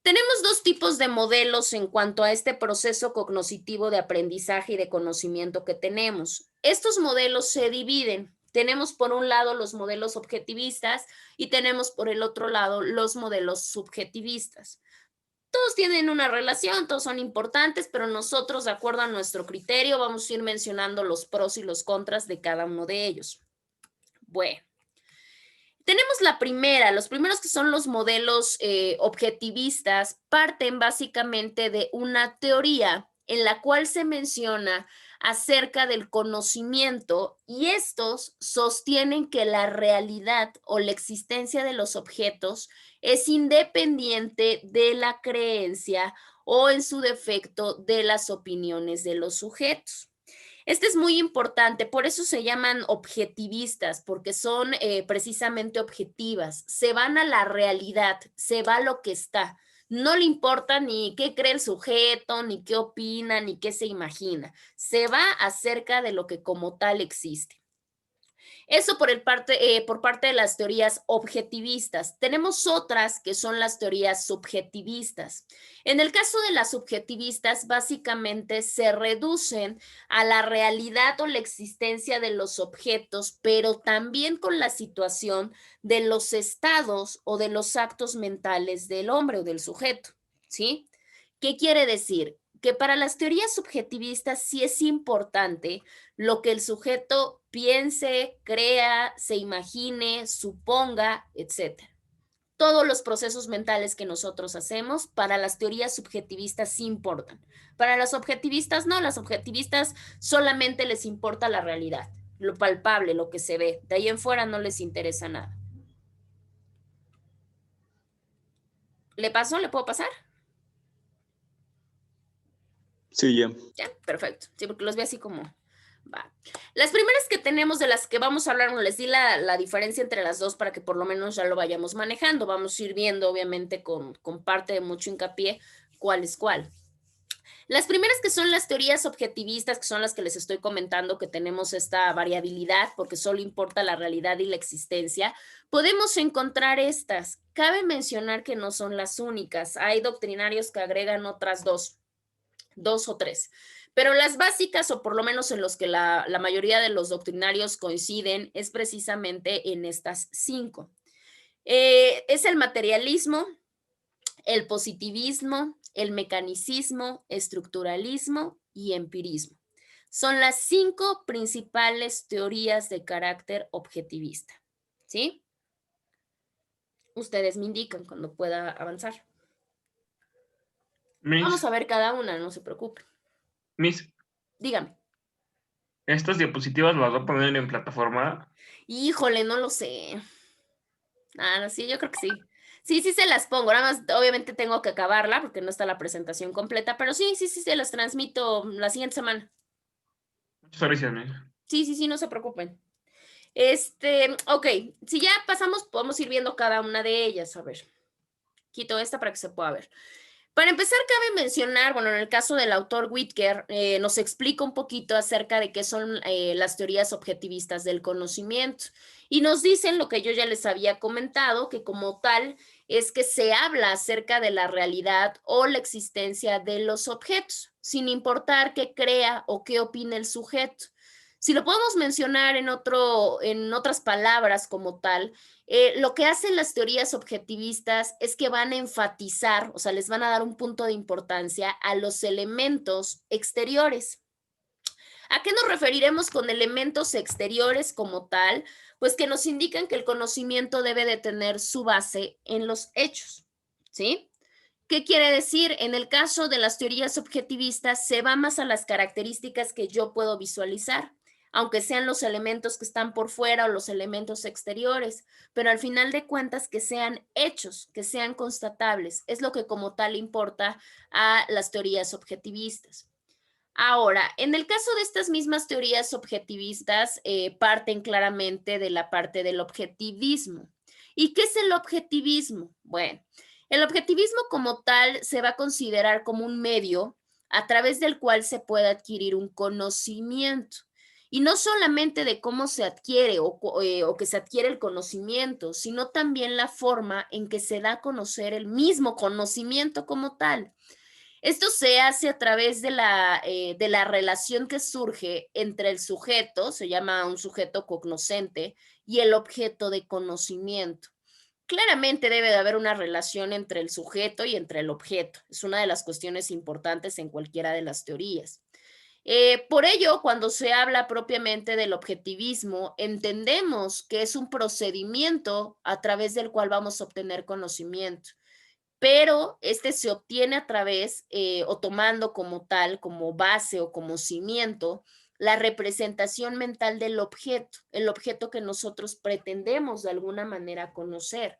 Speaker 1: Tenemos dos tipos de modelos en cuanto a este proceso cognoscitivo de aprendizaje y de conocimiento que tenemos. Estos modelos se dividen. Tenemos por un lado los modelos objetivistas y tenemos por el otro lado los modelos subjetivistas. Todos tienen una relación, todos son importantes, pero nosotros, de acuerdo a nuestro criterio, vamos a ir mencionando los pros y los contras de cada uno de ellos. Bueno, tenemos la primera, los primeros que son los modelos objetivistas, parten básicamente de una teoría en la cual se menciona acerca del conocimiento y estos sostienen que la realidad o la existencia de los objetos es independiente de la creencia o en su defecto de las opiniones de los sujetos. Este es muy importante, por eso se llaman objetivistas, porque son precisamente objetivas, se van a la realidad, se va a lo que está. No le importa ni qué cree el sujeto, ni qué opina, ni qué se imagina. Se va acerca de lo que como tal existe. Eso por parte de las teorías objetivistas. Tenemos otras que son las teorías subjetivistas. En el caso de las subjetivistas, básicamente se reducen a la realidad o la existencia de los objetos, pero también con la situación de los estados o de los actos mentales del hombre o del sujeto, ¿sí? ¿Qué quiere decir? Que para las teorías subjetivistas sí es importante lo que el sujeto piense, crea, se imagine, suponga, etc. Todos los procesos mentales que nosotros hacemos para las teorías subjetivistas sí importan. Para las objetivistas no, las objetivistas solamente les importa la realidad, lo palpable, lo que se ve. De ahí en fuera no les interesa nada. ¿Le paso? ¿Le puedo pasar?
Speaker 3: Sí, ya.
Speaker 1: Ya, perfecto. Sí, porque los ve así como... Va. Las primeras que tenemos de las que vamos a hablar, no les di la diferencia entre las dos para que por lo menos ya lo vayamos manejando. Vamos a ir viendo, obviamente, con parte de mucho hincapié, cuál es cuál. Las primeras que son las teorías objetivistas, que son las que les estoy comentando, que tenemos esta variabilidad porque solo importa la realidad y la existencia, podemos encontrar estas. Cabe mencionar que no son las únicas. Hay doctrinarios que agregan otras dos o tres. Pero las básicas, o por lo menos en los que la mayoría de los doctrinarios coinciden, es precisamente en estas 5. Es el materialismo, el positivismo, el mecanicismo, estructuralismo y empirismo. Son las 5 principales teorías de carácter objetivista. ¿Sí? Ustedes me indican cuando pueda avanzar. Vamos a ver cada una, no se preocupen.
Speaker 2: Miss,
Speaker 1: dígame.
Speaker 2: ¿Estas diapositivas las voy a poner en plataforma?
Speaker 1: Híjole, no lo sé. Ah, sí, yo creo que sí. Sí se las pongo. Nada más, obviamente tengo que acabarla porque no está la presentación completa, pero sí, se las transmito la siguiente semana.
Speaker 2: Muchas gracias, Miss.
Speaker 1: Sí, no se preocupen. Ok, si ya pasamos, podemos ir viendo cada una de ellas. A ver, quito esta para que se pueda ver. Para empezar, cabe mencionar, bueno, en el caso del autor Whitaker, nos explica un poquito acerca de qué son las teorías objetivistas del conocimiento. Y nos dicen lo que yo ya les había comentado, que como tal es que se habla acerca de la realidad o la existencia de los objetos, sin importar qué crea o qué opine el sujeto. Si lo podemos mencionar en otras palabras como tal, lo que hacen las teorías objetivistas es que van a enfatizar, o sea, les van a dar un punto de importancia a los elementos exteriores. ¿A qué nos referiremos con elementos exteriores como tal? Pues que nos indican que el conocimiento debe de tener su base en los hechos, ¿sí? ¿Qué quiere decir? En el caso de las teorías objetivistas, se va más a las características que yo puedo visualizar, aunque sean los elementos que están por fuera o los elementos exteriores, pero al final de cuentas que sean hechos, que sean constatables, es lo que como tal importa a las teorías objetivistas. Ahora, en el caso de estas mismas teorías objetivistas, parten claramente de la parte del objetivismo. ¿Y qué es el objetivismo? Bueno, el objetivismo como tal se va a considerar como un medio a través del cual se puede adquirir un conocimiento. Y no solamente de cómo se adquiere o que se adquiere el conocimiento, sino también la forma en que se da a conocer el mismo conocimiento como tal. Esto se hace a través de la relación que surge entre el sujeto, se llama un sujeto cognoscente, y el objeto de conocimiento. Claramente debe de haber una relación entre el sujeto y entre el objeto. Es una de las cuestiones importantes en cualquiera de las teorías. Por ello, cuando se habla propiamente del objetivismo, entendemos que es un procedimiento a través del cual vamos a obtener conocimiento, pero este se obtiene a través o tomando como tal, como base o como cimiento, la representación mental del objeto, el objeto que nosotros pretendemos de alguna manera conocer.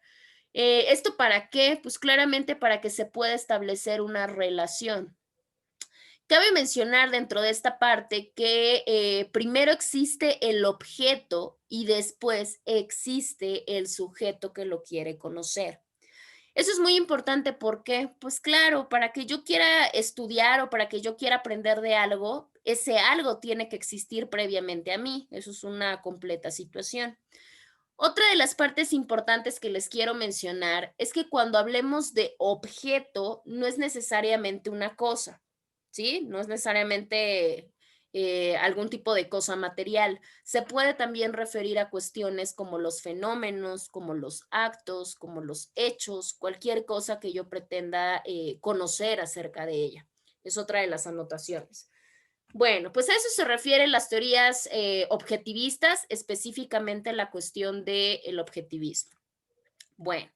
Speaker 1: ¿Esto para qué? Pues claramente para que se pueda establecer una relación. Cabe mencionar dentro de esta parte que primero existe el objeto y después existe el sujeto que lo quiere conocer. Eso es muy importante porque, pues claro, para que yo quiera estudiar o para que yo quiera aprender de algo, ese algo tiene que existir previamente a mí. Eso es una completa situación. Otra de las partes importantes que les quiero mencionar es que cuando hablemos de objeto, no es necesariamente una cosa, ¿sí? No es necesariamente algún tipo de cosa material. Se puede también referir a cuestiones como los fenómenos, como los actos, como los hechos, cualquier cosa que yo pretenda conocer acerca de ella. Es otra de las anotaciones. Bueno, pues a eso se refieren las teorías objetivistas, específicamente la cuestión del objetivismo. Bueno,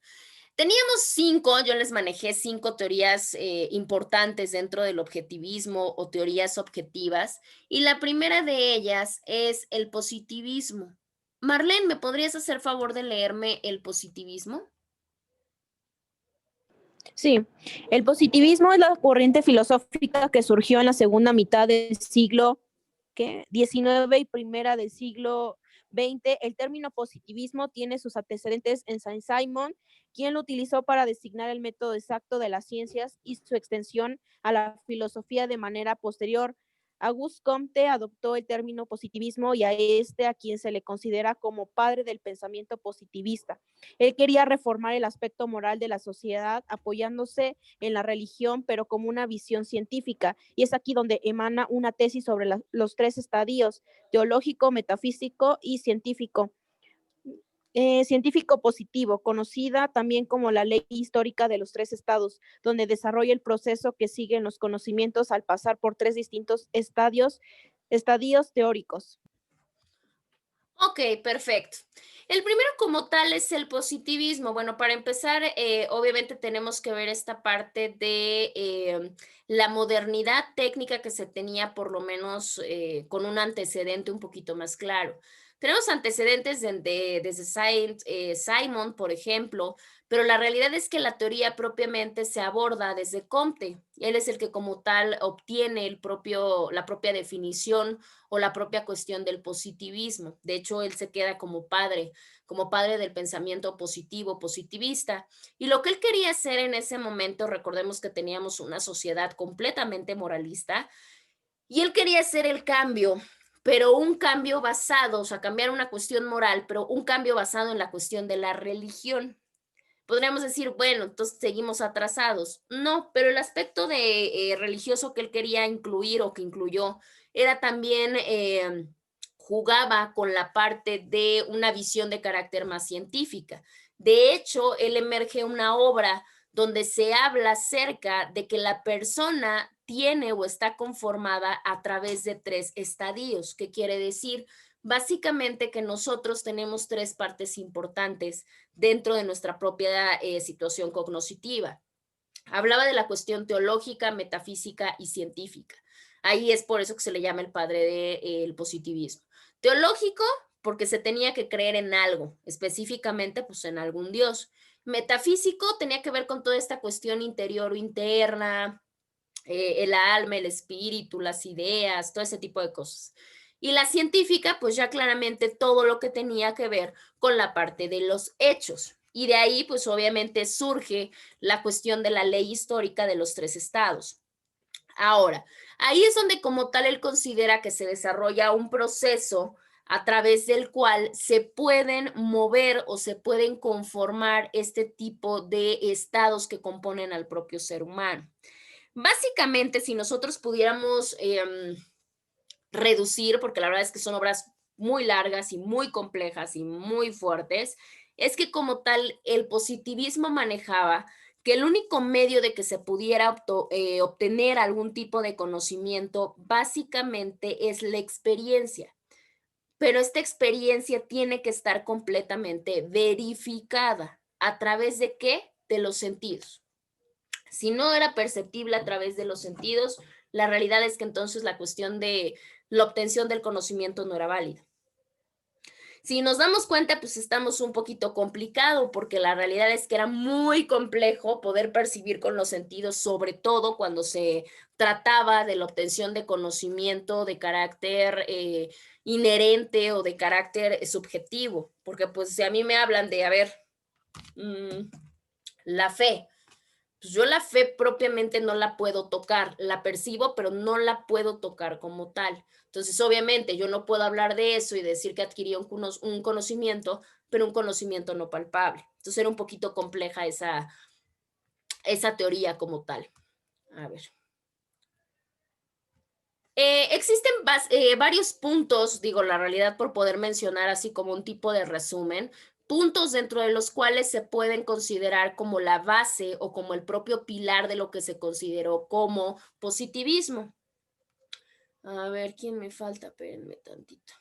Speaker 1: teníamos 5, yo les manejé 5 teorías importantes dentro del objetivismo o teorías objetivas, y la primera de ellas es el positivismo. Marlene, ¿me podrías hacer favor de leerme el positivismo?
Speaker 5: Sí, el positivismo es la corriente filosófica que surgió en la segunda mitad del siglo XIX y primera del siglo XX. El término positivismo tiene sus antecedentes en Saint-Simon, quien lo utilizó para designar el método exacto de las ciencias y su extensión a la filosofía de manera posterior. Auguste Comte adoptó el término positivismo y a quien se le considera como padre del pensamiento positivista. Él quería reformar el aspecto moral de la sociedad apoyándose en la religión, pero como una visión científica. Y es aquí donde emana una tesis sobre los 3 estadios, teológico, metafísico y científico. Científico positivo, conocida también como la ley histórica de los 3 estados, donde desarrolla el proceso que siguen los conocimientos al pasar por 3 distintos estadios teóricos.
Speaker 1: Ok, perfecto. El primero como tal es el positivismo. Bueno, para empezar, obviamente tenemos que ver esta parte de la modernidad técnica que se tenía por lo menos con un antecedente un poquito más claro. Tenemos antecedentes desde Simon, por ejemplo, pero la realidad es que la teoría propiamente se aborda desde Comte. Él es el que como tal obtiene la propia definición o la propia cuestión del positivismo. De hecho, él se queda como padre del pensamiento positivo, positivista. Y lo que él quería hacer en ese momento, recordemos que teníamos una sociedad completamente moralista, y él quería hacer el cambio, pero un cambio basado, o sea, cambiar una cuestión moral, pero un cambio basado en la cuestión de la religión. Podríamos decir, bueno, entonces seguimos atrasados. No, pero el aspecto de religioso que él quería incluir o que incluyó era también jugaba con la parte de una visión de carácter más científica. De hecho, él emerge una obra donde se habla acerca de que la persona tiene o está conformada a través de 3 estadios. ¿Qué quiere decir? Básicamente que nosotros tenemos 3 partes importantes dentro de nuestra propia situación cognitiva. Hablaba de la cuestión teológica, metafísica y científica. Ahí es por eso que se le llama el padre del positivismo. Teológico, porque se tenía que creer en algo, específicamente pues en algún Dios. Metafísico tenía que ver con toda esta cuestión interior o interna, el alma, el espíritu, las ideas, todo ese tipo de cosas. Y la científica, pues ya claramente todo lo que tenía que ver con la parte de los hechos. Y de ahí, pues obviamente surge la cuestión de la ley histórica de los 3 estados. Ahora, ahí es donde como tal él considera que se desarrolla un proceso a través del cual se pueden mover o se pueden conformar este tipo de estados que componen al propio ser humano. Básicamente, si nosotros pudiéramos reducir, porque la verdad es que son obras muy largas y muy complejas y muy fuertes, es que como tal el positivismo manejaba que el único medio de que se pudiera obtener algún tipo de conocimiento básicamente es la experiencia, pero esta experiencia tiene que estar completamente verificada. ¿A través de qué? De los sentidos. Si no era perceptible a través de los sentidos, la realidad es que entonces la cuestión de la obtención del conocimiento no era válida. Si nos damos cuenta, pues estamos un poquito complicado porque la realidad es que era muy complejo poder percibir con los sentidos, sobre todo cuando se trataba de la obtención de conocimiento de carácter inherente o de carácter subjetivo, porque pues si a mí me hablan de, a ver, la fe, pues yo la fe propiamente no la puedo tocar, la percibo, pero no la puedo tocar como tal. Entonces, obviamente, yo no puedo hablar de eso y decir que adquirí un conocimiento, pero un conocimiento no palpable. Entonces, era un poquito compleja esa teoría como tal. A ver. Existen varios puntos, digo, la realidad por poder mencionar así como un tipo de resumen, puntos dentro de los cuales se pueden considerar como la base o como el propio pilar de lo que se consideró como positivismo. A ver, ¿quién me falta? Espérenme tantito.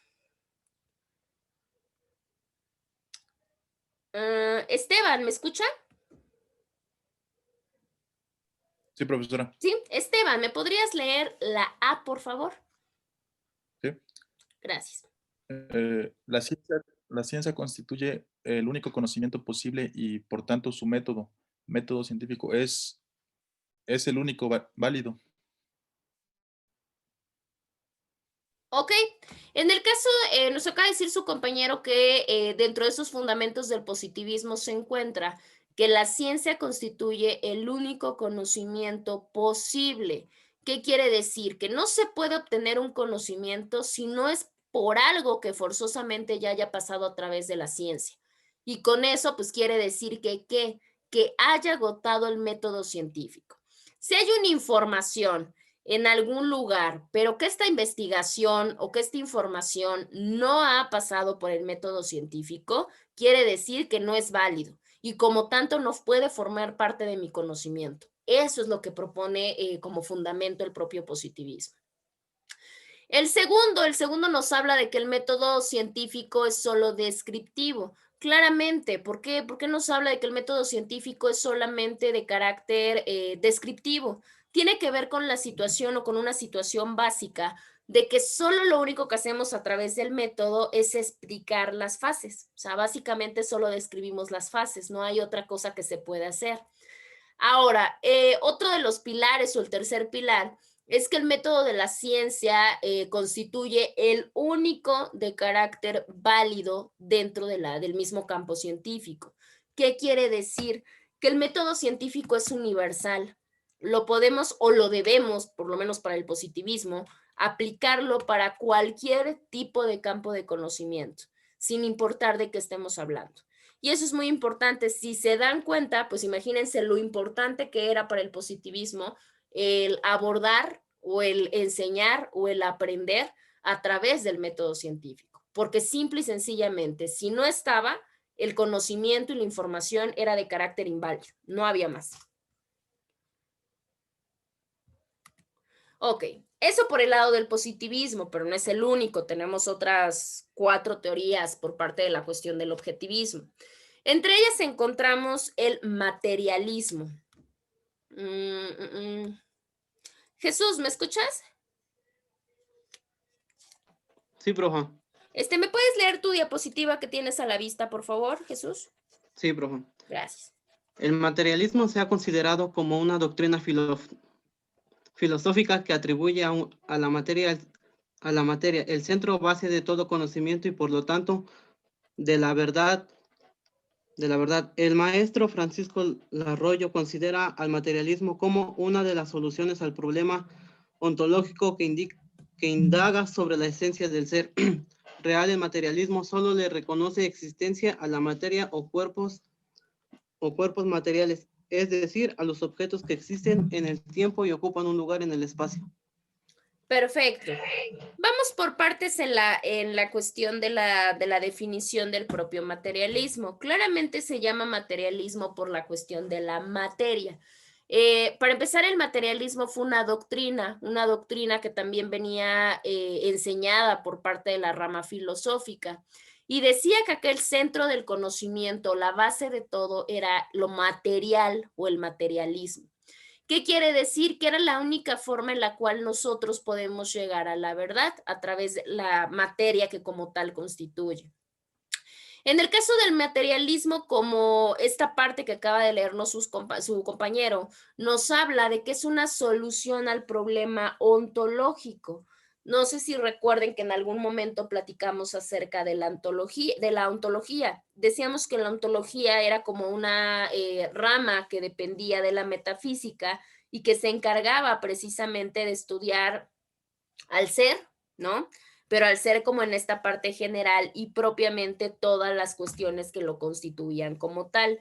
Speaker 1: Esteban, ¿me escucha?
Speaker 6: Sí, profesora.
Speaker 1: Sí, Esteban, ¿me podrías leer la A, por favor?
Speaker 6: Sí.
Speaker 1: Gracias.
Speaker 6: La ciencia constituye el único conocimiento posible y, por tanto, su método científico es el único válido.
Speaker 1: Ok, en el caso, nos acaba de decir su compañero que dentro de esos fundamentos del positivismo se encuentra que la ciencia constituye el único conocimiento posible. ¿Qué quiere decir? Que no se puede obtener un conocimiento si no es por algo que forzosamente ya haya pasado a través de la ciencia. Y con eso, pues quiere decir que haya agotado el método científico. Si hay una información en algún lugar, pero que esta investigación o que esta información no ha pasado por el método científico, quiere decir que no es válido y como tanto no puede formar parte de mi conocimiento. Eso es lo que propone como fundamento el propio positivismo. El segundo nos habla de que el método científico es solo descriptivo. Claramente, ¿por qué? ¿Por qué nos habla de que el método científico es solamente de carácter descriptivo? Tiene que ver con la situación o con una situación básica de que solo lo único que hacemos a través del método es explicar las fases. O sea, básicamente solo describimos las fases, no hay otra cosa que se pueda hacer. Ahora, otro de los pilares o el tercer pilar es que el método de la ciencia constituye el único de carácter válido dentro del mismo campo científico. ¿Qué quiere decir? Que el método científico es universal. Lo podemos o lo debemos, por lo menos para el positivismo, aplicarlo para cualquier tipo de campo de conocimiento, sin importar de qué estemos hablando. Y eso es muy importante. Si se dan cuenta, pues imagínense lo importante que era para el positivismo el abordar o el enseñar o el aprender a través del método científico. Porque simple y sencillamente, si no estaba, el conocimiento y la información era de carácter inválido. No había más. Ok, eso por el lado del positivismo, pero no es el único. Tenemos otras 4 teorías por parte de la cuestión del objetivismo. Entre ellas encontramos el materialismo. Jesús, ¿me escuchas?
Speaker 4: Sí, profe.
Speaker 1: ¿Me puedes leer tu diapositiva que tienes a la vista, por favor, Jesús?
Speaker 4: Sí, profe.
Speaker 1: Gracias.
Speaker 4: El materialismo se ha considerado como una doctrina filosófica que atribuye a la materia el centro base de todo conocimiento y por lo tanto de la verdad. El maestro Francisco Larroyo considera al materialismo como una de las soluciones al problema ontológico que indaga sobre la esencia del ser real. El materialismo solo le reconoce existencia a la materia o cuerpos materiales, es decir, a los objetos que existen en el tiempo y ocupan un lugar en el espacio.
Speaker 1: Perfecto. Vamos por partes en la cuestión de la definición del propio materialismo. Claramente se llama materialismo por la cuestión de la materia. Para empezar, el materialismo fue una doctrina que también venía enseñada por parte de la rama filosófica y decía que aquel centro del conocimiento, la base de todo, era lo material o el materialismo. ¿Qué quiere decir? Que era la única forma en la cual nosotros podemos llegar a la verdad a través de la materia que como tal constituye. En el caso del materialismo, como esta parte que acaba de leernos su compañero, nos habla de que es una solución al problema ontológico. No sé si recuerden que en algún momento platicamos acerca de la ontología. Decíamos que la ontología era como una rama que dependía de la metafísica y que se encargaba precisamente de estudiar al ser, ¿no? Pero al ser como en esta parte general y propiamente todas las cuestiones que lo constituían como tal.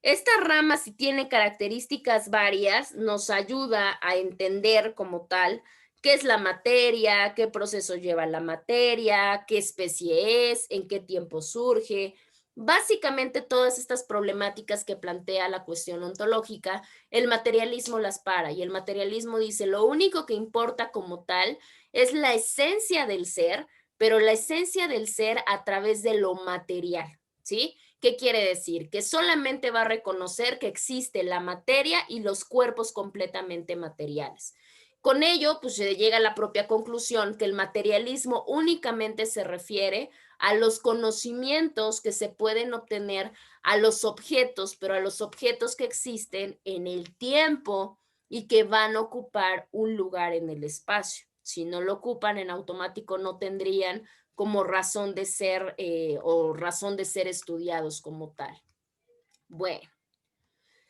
Speaker 1: Esta rama, si tiene características varias, nos ayuda a entender como tal qué es la materia, qué proceso lleva la materia, qué especie es, en qué tiempo surge. Básicamente todas estas problemáticas que plantea la cuestión ontológica, el materialismo las para y el materialismo dice lo único que importa como tal es la esencia del ser, pero la esencia del ser a través de lo material, ¿sí? ¿Qué quiere decir? Que solamente va a reconocer que existe la materia y los cuerpos completamente materiales. Con ello, pues se llega a la propia conclusión que el materialismo únicamente se refiere a los conocimientos que se pueden obtener a los objetos, pero a los objetos que existen en el tiempo y que van a ocupar un lugar en el espacio. Si no lo ocupan, en automático no tendrían como razón de ser o razón de ser estudiados como tal. Bueno,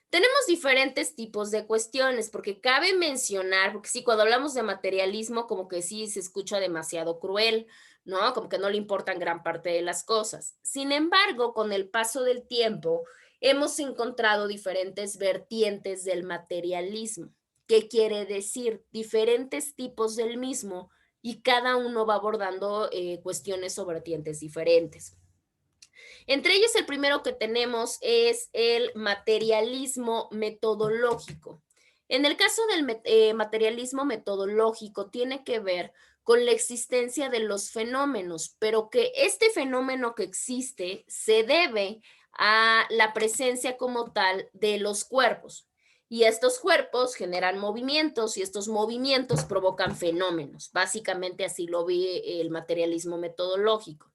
Speaker 1: tenemos diferentes tipos de cuestiones, porque cabe mencionar, porque sí, cuando hablamos de materialismo, como que sí se escucha demasiado cruel, ¿no? Como que no le importan gran parte de las cosas. Sin embargo, con el paso del tiempo, hemos encontrado diferentes vertientes del materialismo. ¿Qué quiere decir? Diferentes tipos del mismo y cada uno va abordando cuestiones o vertientes diferentes. Entre ellos, el primero que tenemos es el materialismo metodológico. En el caso del materialismo metodológico, tiene que ver con la existencia de los fenómenos, pero que este fenómeno que existe se debe a la presencia como tal de los cuerpos. Y estos cuerpos generan movimientos y estos movimientos provocan fenómenos. Básicamente así lo ve el materialismo metodológico.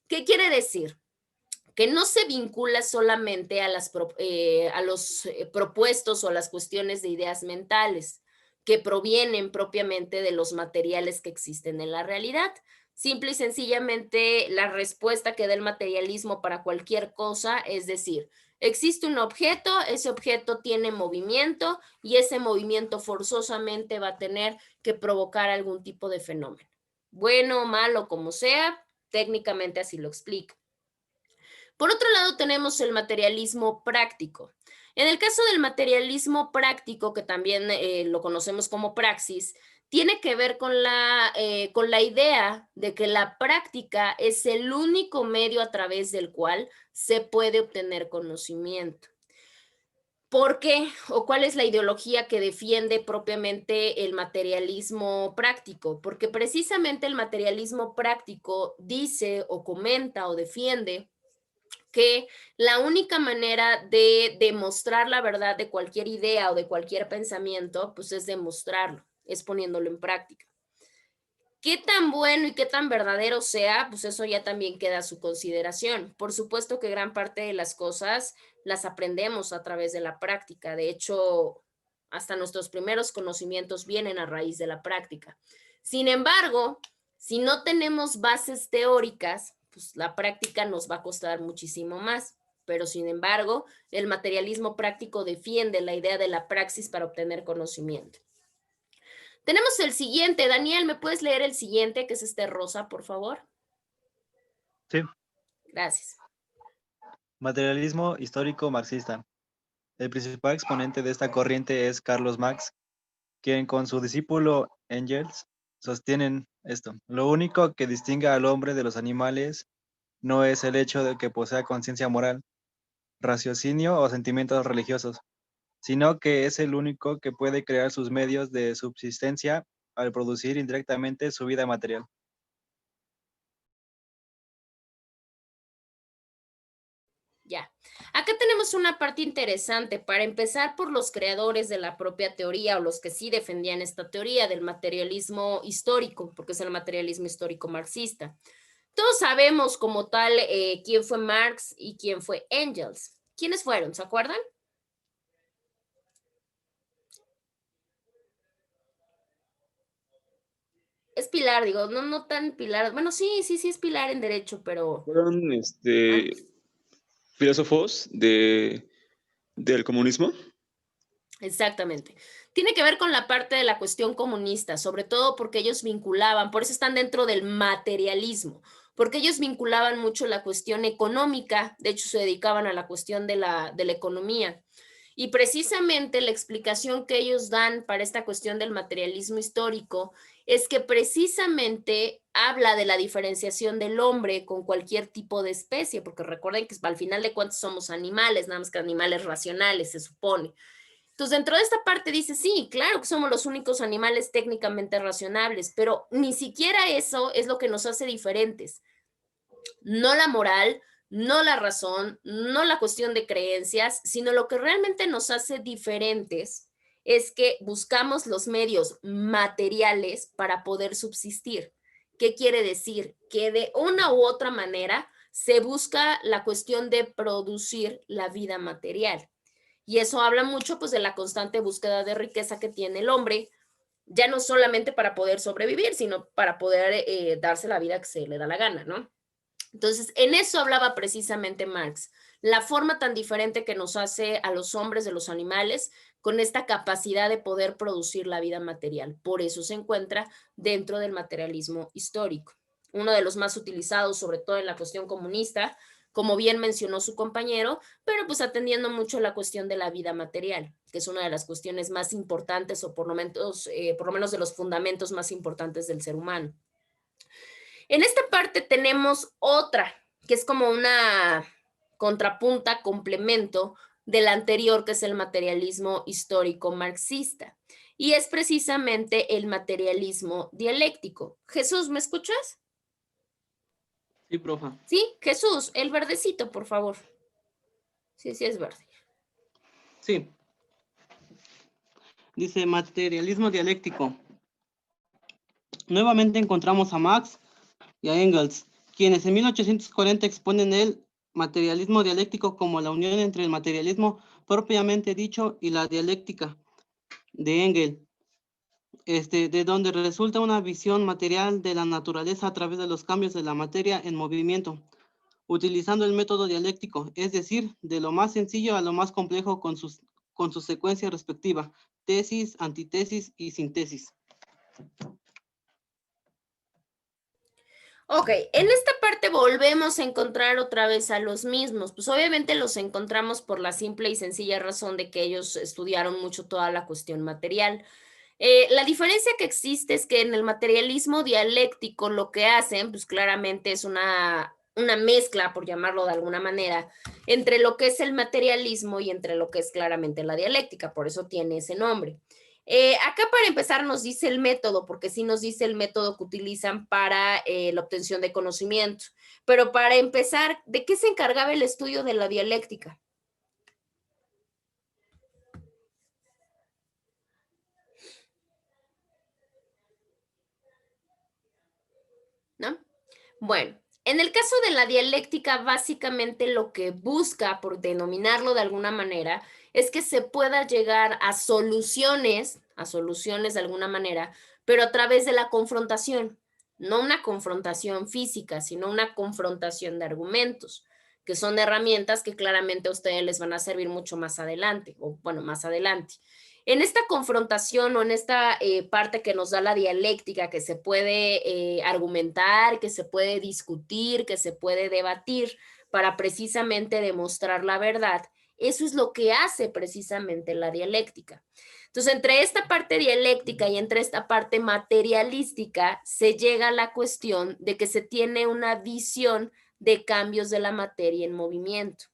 Speaker 1: ¿Qué quiere decir? Que no se vincula solamente a los propuestos o a las cuestiones de ideas mentales que provienen propiamente de los materiales que existen en la realidad. Simple y sencillamente la respuesta que da el materialismo para cualquier cosa, es decir, existe un objeto, ese objeto tiene movimiento y ese movimiento forzosamente va a tener que provocar algún tipo de fenómeno. Bueno, malo, como sea, técnicamente así lo explica. Por otro lado, tenemos el materialismo práctico. En el caso del materialismo práctico, que también lo conocemos como praxis, tiene que ver con la idea de que la práctica es el único medio a través del cual se puede obtener conocimiento. ¿Por qué? ¿O cuál es la ideología que defiende propiamente el materialismo práctico? Porque precisamente el materialismo práctico dice o comenta o defiende que la única manera de demostrar la verdad de cualquier idea o de cualquier pensamiento, pues es demostrarlo, es poniéndolo en práctica. Qué tan bueno y qué tan verdadero sea, pues eso ya también queda a su consideración. Por supuesto que gran parte de las cosas las aprendemos a través de la práctica. De hecho, hasta nuestros primeros conocimientos vienen a raíz de la práctica. Sin embargo, si no tenemos bases teóricas, pues la práctica nos va a costar muchísimo más. Pero sin embargo, el materialismo práctico defiende la idea de la praxis para obtener conocimiento. Tenemos el siguiente. Daniel, ¿me puedes leer el siguiente, que es este rosa, por favor?
Speaker 7: Sí.
Speaker 1: Gracias.
Speaker 7: Materialismo histórico marxista. El principal exponente de esta corriente es Carlos Marx, quien con su discípulo Engels sostienen esto. Lo único que distingue al hombre de los animales no es el hecho de que posea conciencia moral, raciocinio o sentimientos religiosos, sino que es el único que puede crear sus medios de subsistencia al producir indirectamente su vida material.
Speaker 1: Ya. Acá tenemos una parte interesante para empezar por los creadores de la propia teoría o los que sí defendían esta teoría del materialismo histórico, porque es el materialismo histórico marxista. Todos sabemos como tal quién fue Marx y quién fue Engels. ¿Quiénes fueron? ¿Se acuerdan? Es Pilar, digo, no tan Pilar. Bueno, sí es Pilar en derecho, pero
Speaker 3: Fueron filósofos del comunismo.
Speaker 1: exactamente. Tiene que ver con la parte de la cuestión comunista, sobre todo porque ellos vinculaban, por eso están dentro del materialismo, porque ellos vinculaban mucho la cuestión económica, de hecho se dedicaban a la cuestión de la economía. Y precisamente la explicación que ellos dan para esta cuestión del materialismo histórico es que precisamente habla de la diferenciación del hombre con cualquier tipo de especie, porque recuerden que al final de cuentas somos animales, nada más que animales racionales, se supone. Entonces, dentro de esta parte dice, sí, claro que somos los únicos animales técnicamente racionables, pero ni siquiera eso es lo que nos hace diferentes. No la moral, no la razón, no la cuestión de creencias, sino lo que realmente nos hace diferentes es que buscamos los medios materiales para poder subsistir. ¿Qué quiere decir? Que de una u otra manera se busca la cuestión de producir la vida material. Y eso habla mucho pues de la constante búsqueda de riqueza que tiene el hombre, ya no solamente para poder sobrevivir, sino para poder darse la vida que se le da la gana, ¿no? Entonces, en eso hablaba precisamente Marx, la forma tan diferente que nos hace a los hombres de los animales con esta capacidad de poder producir la vida material. Por eso se encuentra dentro del materialismo histórico. Uno de los más utilizados, sobre todo en la cuestión comunista, como bien mencionó su compañero, pero pues atendiendo mucho la cuestión de la vida material, que es una de las cuestiones más importantes o por lo menos de los fundamentos más importantes del ser humano. En esta parte tenemos otra, que es como una contrapunta, complemento del anterior, que es el materialismo histórico marxista. Y es precisamente el materialismo dialéctico. Jesús, ¿me escuchas?
Speaker 4: Sí, profa.
Speaker 1: Sí, Jesús, el verdecito, por favor. Sí, es verde.
Speaker 4: Sí. Dice materialismo dialéctico. Nuevamente encontramos a Marx y a Engels, quienes en 1840 exponen el materialismo dialéctico como la unión entre el materialismo propiamente dicho y la dialéctica de Engels, de donde resulta una visión material de la naturaleza a través de los cambios de la materia en movimiento, utilizando el método dialéctico, es decir, de lo más sencillo a lo más complejo con su secuencia respectiva, tesis, antítesis y síntesis.
Speaker 1: Ok, en esta parte volvemos a encontrar otra vez a los mismos. Pues obviamente los encontramos por la simple y sencilla razón de que ellos estudiaron mucho toda la cuestión material. La diferencia que existe es que en el materialismo dialéctico lo que hacen, pues claramente es una mezcla, por llamarlo de alguna manera, entre lo que es el materialismo y entre lo que es claramente la dialéctica, por eso tiene ese nombre. Acá para empezar nos dice el método, porque sí nos dice el método que utilizan para la obtención de conocimiento. Pero para empezar, ¿de qué se encargaba el estudio de la dialéctica? ¿No? Bueno, en el caso de la dialéctica, básicamente lo que busca, por denominarlo de alguna manera, es que se pueda llegar a soluciones de alguna manera, pero a través de la confrontación, no una confrontación física, sino una confrontación de argumentos, que son herramientas que claramente a ustedes les van a servir mucho más adelante, o bueno, más adelante. En esta confrontación o en esta parte que nos da la dialéctica, que se puede argumentar, que se puede discutir, que se puede debatir para precisamente demostrar la verdad, Eso es lo que hace precisamente la dialéctica. Entonces, entre esta parte dialéctica y entre esta parte materialística, se llega a la cuestión de que se tiene una visión de cambios de la materia en movimiento.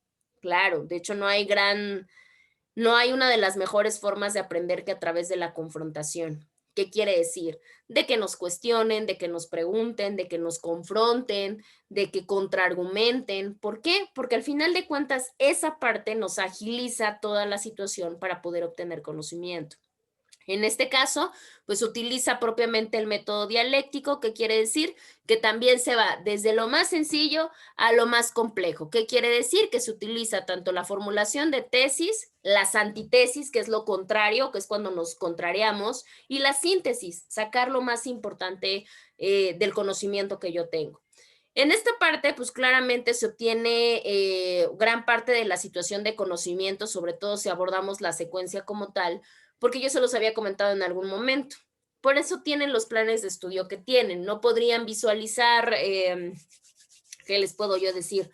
Speaker 1: Claro, de hecho no hay una de las mejores formas de aprender que a través de la confrontación. ¿Qué quiere decir? De que nos cuestionen, de que nos pregunten, de que nos confronten, de que contraargumenten. ¿Por qué? Porque al final de cuentas esa parte nos agiliza toda la situación para poder obtener conocimiento. En este caso, pues utiliza propiamente el método dialéctico, que quiere decir que también se va desde lo más sencillo a lo más complejo. ¿Qué quiere decir? Que se utiliza tanto la formulación de tesis, las antitesis, que es lo contrario, que es cuando nos contrariamos, y la síntesis, sacar lo más importante del conocimiento que yo tengo. En esta parte, pues claramente se obtiene gran parte de la situación de conocimiento, sobre todo si abordamos la secuencia como tal, porque yo se los había comentado en algún momento. Por eso tienen los planes de estudio que tienen. No podrían visualizar, ¿qué les puedo yo decir?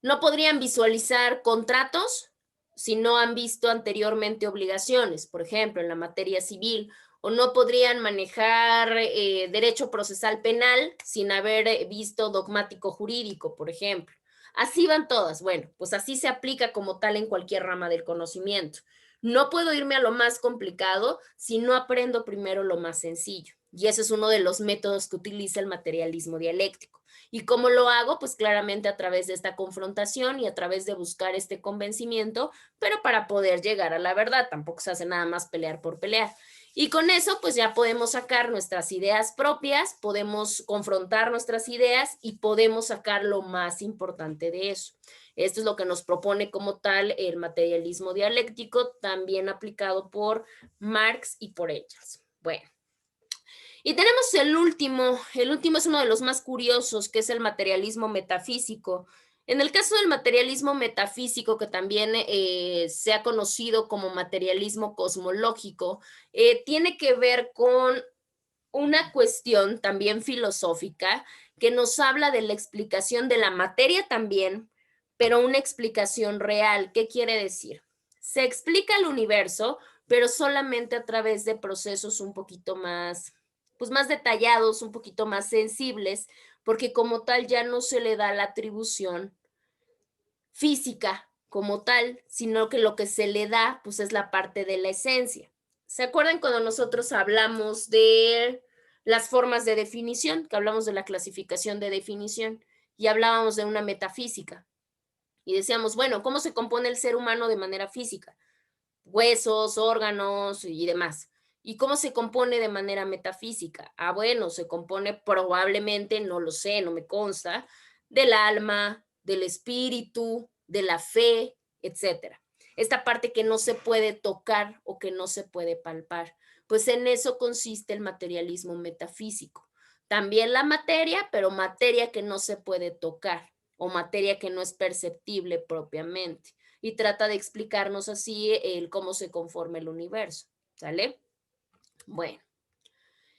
Speaker 1: No podrían visualizar contratos si no han visto anteriormente obligaciones, por ejemplo, en la materia civil, o no podrían manejar derecho procesal penal sin haber visto dogmático jurídico, por ejemplo. Así van todas. Bueno, pues así se aplica como tal en cualquier rama del conocimiento. No puedo irme a lo más complicado si no aprendo primero lo más sencillo. Y ese es uno de los métodos que utiliza el materialismo dialéctico. ¿Y cómo lo hago? Pues claramente a través de esta confrontación y a través de buscar este convencimiento, pero para poder llegar a la verdad. Tampoco se hace nada más pelear por pelear. Y con eso, pues ya podemos sacar nuestras ideas propias, podemos confrontar nuestras ideas y podemos sacar lo más importante de eso. Esto es lo que nos propone como tal el materialismo dialéctico, también aplicado por Marx y por Engels. Bueno, y tenemos el último es uno de los más curiosos, que es el materialismo metafísico. En el caso del materialismo metafísico, que también se ha conocido como materialismo cosmológico, tiene que ver con una cuestión también filosófica que nos habla de la explicación de la materia también, pero una explicación real. ¿Qué quiere decir? Se explica el universo, pero solamente a través de procesos un poquito más, pues más detallados, un poquito más sensibles, porque como tal ya no se le da la atribución física como tal, sino que lo que se le da, pues es la parte de la esencia. ¿Se acuerdan cuando nosotros hablamos de las formas de definición, que hablamos de la clasificación de definición y hablábamos de una metafísica? Y decíamos, bueno, ¿cómo se compone el ser humano de manera física? Huesos, órganos y demás. ¿Y cómo se compone de manera metafísica? Ah, bueno, se compone probablemente, no lo sé, no me consta, del alma, del espíritu, de la fe, etcétera. Esta parte que no se puede tocar o que no se puede palpar. Pues en eso consiste el materialismo metafísico. También la materia, pero materia que no se puede tocar o materia que no es perceptible propiamente. Y trata de explicarnos así el cómo se conforma el universo. ¿Sale? Bueno.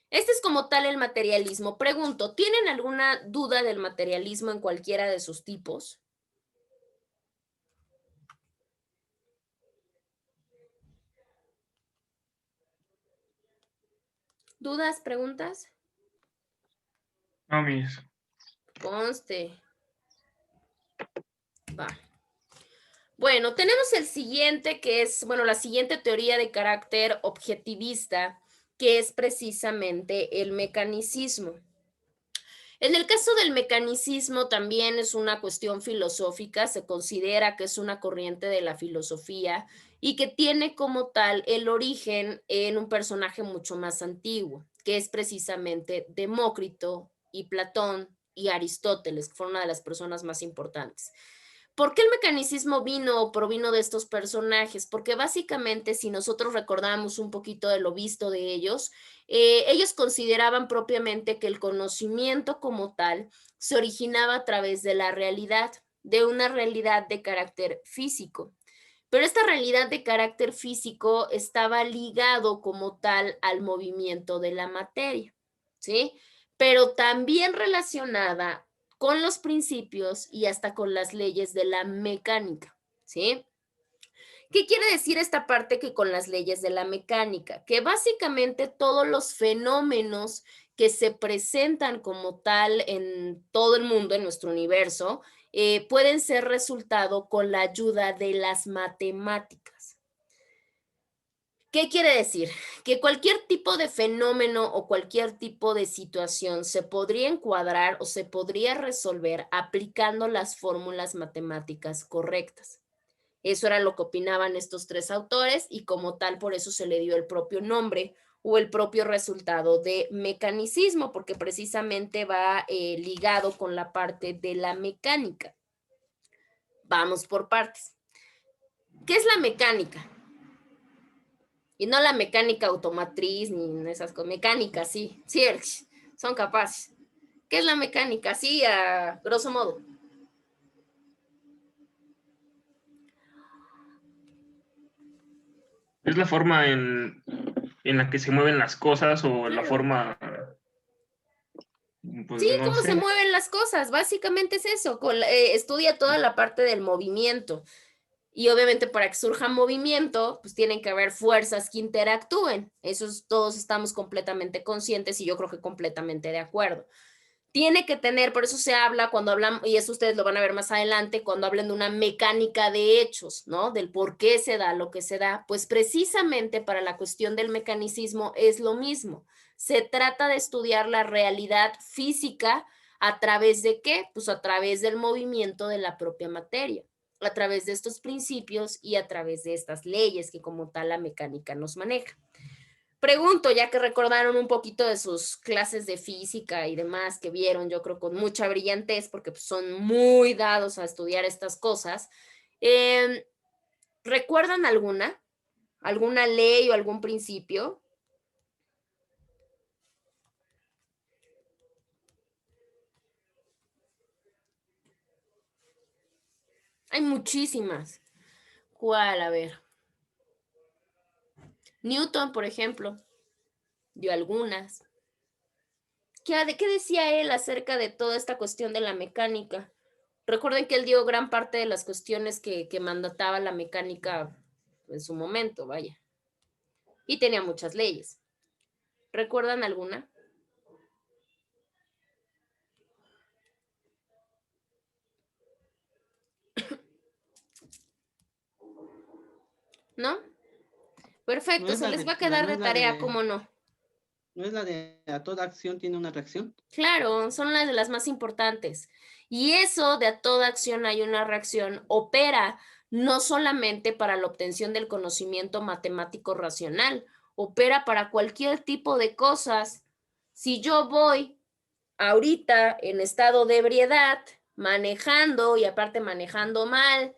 Speaker 1: Este es como tal el materialismo. Pregunto, ¿tienen alguna duda del materialismo en cualquiera de sus tipos? ¿Dudas, preguntas?
Speaker 2: No, mis.
Speaker 1: Conste. Va. Bueno, tenemos el siguiente, que es, bueno, la siguiente teoría de carácter objetivista, que es precisamente el mecanicismo. En el caso del mecanicismo también es una cuestión filosófica, se considera que es una corriente de la filosofía y que tiene como tal el origen en un personaje mucho más antiguo, que es precisamente Demócrito y Platón y Aristóteles, que fueron una de las personas más importantes. ¿Por qué el mecanicismo vino o provino de estos personajes? Porque básicamente, si nosotros recordamos un poquito de lo visto de ellos, ellos consideraban propiamente que el conocimiento como tal se originaba a través de la realidad, de una realidad de carácter físico. Pero esta realidad de carácter físico estaba ligado como tal al movimiento de la materia, ¿sí? Pero también relacionada con los principios y hasta con las leyes de la mecánica, ¿sí? ¿Qué quiere decir esta parte que con las leyes de la mecánica? Que básicamente todos los fenómenos que se presentan como tal en todo el mundo, en nuestro universo, pueden ser resultado con la ayuda de las matemáticas. ¿Qué quiere decir? Que cualquier tipo de fenómeno o cualquier tipo de situación se podría encuadrar o se podría resolver aplicando las fórmulas matemáticas correctas. Eso era lo que opinaban estos tres autores y como tal por eso se le dio el propio nombre o el propio resultado de mecanicismo, porque precisamente va ligado con la parte de la mecánica. Vamos por partes. ¿Qué es la mecánica? Y no la mecánica automotriz ni esas cosas. Mecánica, sí, son capaces. ¿Qué es la mecánica? Sí, a grosso modo.
Speaker 2: Es la forma en la que se mueven las cosas o la
Speaker 1: Claro.
Speaker 2: forma, pues
Speaker 1: Sí,
Speaker 2: no
Speaker 1: cómo se
Speaker 2: sé.
Speaker 1: mueven las cosas, básicamente es eso, estudia toda la parte del movimiento y obviamente para que surja movimiento, pues tienen que haber fuerzas que interactúen, todos estamos completamente conscientes y yo creo que completamente de acuerdo. Tiene que tener, por eso se habla cuando hablan, y eso ustedes lo van a ver más adelante, cuando hablan de una mecánica de hechos, ¿no? Del por qué se da lo que se da, pues precisamente para la cuestión del mecanicismo es lo mismo. Se trata de estudiar la realidad física a través de qué? Pues a través del movimiento de la propia materia, a través de estos principios y a través de estas leyes que como tal la mecánica nos maneja. Pregunto, ya que recordaron un poquito de sus clases de física y demás que vieron, yo creo con mucha brillantez, porque pues, son muy dados a estudiar estas cosas. ¿Recuerdan alguna? ¿Alguna ley o algún principio? Hay muchísimas. ¿Cuál? A ver. Newton, por ejemplo, dio algunas. ¿De qué decía él acerca de toda esta cuestión de la mecánica? Recuerden que él dio gran parte de las cuestiones que mandataba la mecánica en su momento, vaya. Y tenía muchas leyes. ¿Recuerdan alguna? ¿No? Perfecto, se les va a quedar de tarea, ¿cómo no?
Speaker 4: ¿No es la de a toda acción tiene una reacción?
Speaker 1: Claro, son las de las más importantes. Y eso de a toda acción hay una reacción, opera no solamente para la obtención del conocimiento matemático racional, opera para cualquier tipo de cosas. Si yo voy ahorita en estado de ebriedad, manejando y aparte manejando mal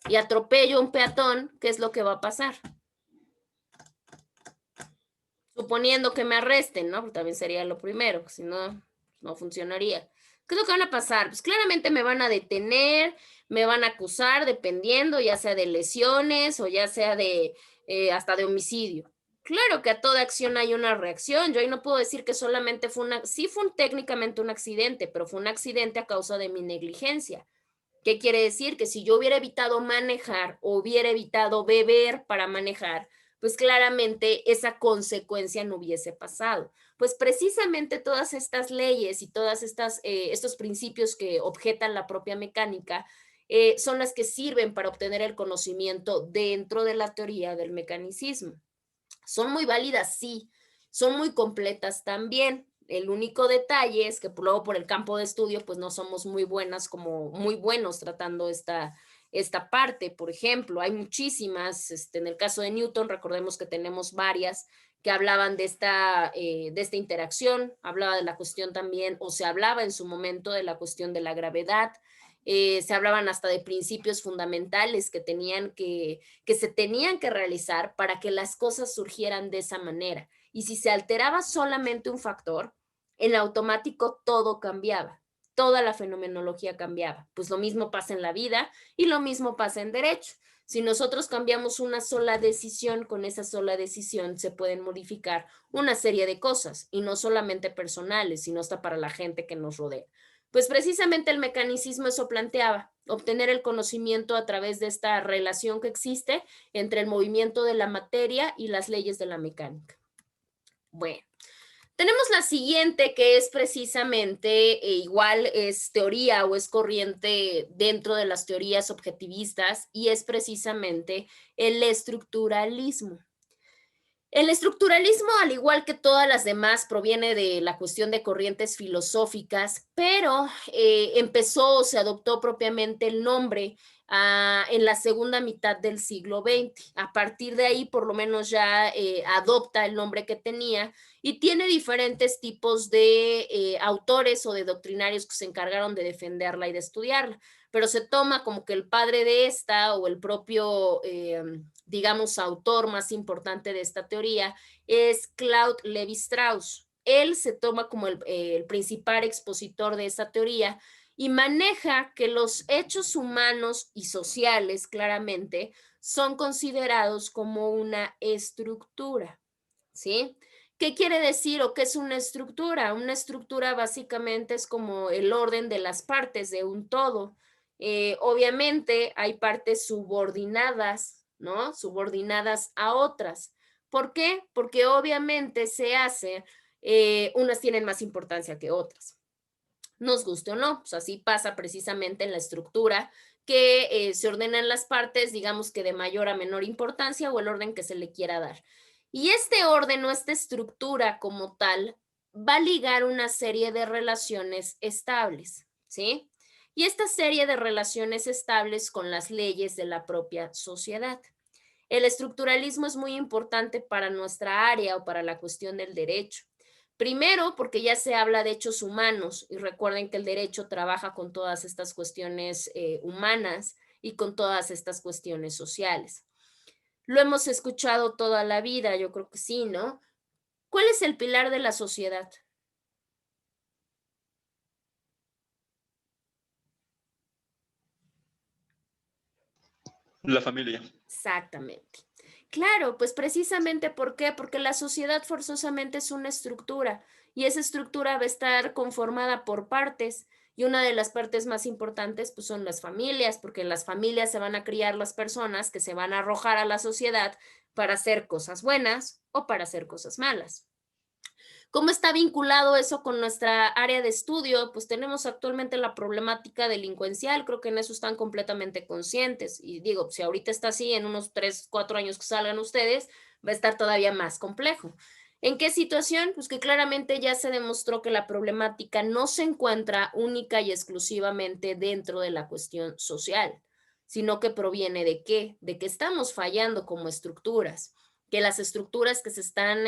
Speaker 1: y atropello a un peatón, ¿qué es lo que va a pasar? Suponiendo que me arresten, ¿no? Porque también sería lo primero, si no, no funcionaría. ¿Qué es lo que van a pasar? Pues claramente me van a detener, me van a acusar, dependiendo, ya sea de lesiones o ya sea de hasta de homicidio. Claro que a toda acción hay una reacción. Yo ahí no puedo decir que solamente sí fue técnicamente un accidente, pero fue un accidente a causa de mi negligencia. ¿Qué quiere decir? Que si yo hubiera evitado manejar o hubiera evitado beber para manejar, pues claramente esa consecuencia no hubiese pasado. Pues precisamente todas estas leyes y todas estos principios que objetan la propia mecánica son las que sirven para obtener el conocimiento dentro de la teoría del mecanicismo. Son muy válidas, sí, son muy completas también. El único detalle es que luego por el campo de estudio pues no somos muy buenos tratando esta parte. Por ejemplo, hay muchísimas, en el caso de Newton, recordemos que tenemos varias que hablaban de esta interacción, hablaba de la cuestión también, o se hablaba en su momento de la cuestión de la gravedad, se hablaban hasta de principios fundamentales que se tenían que realizar para que las cosas surgieran de esa manera. Y si se alteraba solamente un factor, en automático todo cambiaba, toda la fenomenología cambiaba. Pues lo mismo pasa en la vida y lo mismo pasa en derecho. Si nosotros cambiamos una sola decisión, con esa sola decisión se pueden modificar una serie de cosas, y no solamente personales, sino hasta para la gente que nos rodea. Pues precisamente el mecanicismo eso planteaba, obtener el conocimiento a través de esta relación que existe entre el movimiento de la materia y las leyes de la mecánica. Bueno, tenemos la siguiente, que es precisamente, igual es teoría o es corriente dentro de las teorías objetivistas, y es precisamente el estructuralismo. El estructuralismo, al igual que todas las demás, proviene de la cuestión de corrientes filosóficas, pero empezó o se adoptó propiamente el nombre en la segunda mitad del siglo XX. A partir de ahí, por lo menos ya adopta el nombre que tenía y tiene diferentes tipos de autores o de doctrinarios que se encargaron de defenderla y de estudiarla, pero se toma como que el padre de esta o el propio digamos, autor más importante de esta teoría es Claude Lévi-Strauss. Él se toma como el principal expositor de esta teoría y maneja que los hechos humanos y sociales, claramente, son considerados como una estructura, ¿sí? ¿Qué quiere decir o qué es una estructura? Una estructura básicamente es como el orden de las partes de un todo. Obviamente hay partes subordinadas, ¿no? Subordinadas a otras. ¿Por qué? Porque obviamente se hace, unas tienen más importancia que otras. Nos guste o no, pues así pasa precisamente en la estructura, que se ordenan las partes, digamos que de mayor a menor importancia o el orden que se le quiera dar. Y este orden o esta estructura como tal va a ligar una serie de relaciones estables, ¿sí? Y esta serie de relaciones estables con las leyes de la propia sociedad. El estructuralismo es muy importante para nuestra área o para la cuestión del derecho. Primero, porque ya se habla de hechos humanos y recuerden que el derecho trabaja con todas estas cuestiones humanas y con todas estas cuestiones sociales. Lo hemos escuchado toda la vida, yo creo que sí, ¿no? ¿Cuál es el pilar de la sociedad?
Speaker 3: La familia.
Speaker 1: Exactamente. Claro, pues precisamente ¿por qué? Porque la sociedad forzosamente es una estructura y esa estructura va a estar conformada por partes y una de las partes más importantes pues son las familias, porque en las familias se van a criar las personas que se van a arrojar a la sociedad para hacer cosas buenas o para hacer cosas malas. ¿Cómo está vinculado eso con nuestra área de estudio? Pues tenemos actualmente la problemática delincuencial, creo que en eso están completamente conscientes. Y digo, si ahorita está así, en unos 3, 4 años que salgan ustedes, va a estar todavía más complejo. ¿En qué situación? Pues que claramente ya se demostró que la problemática no se encuentra única y exclusivamente dentro de la cuestión social, sino que proviene ¿de qué? De que estamos fallando como estructuras, que las estructuras que se están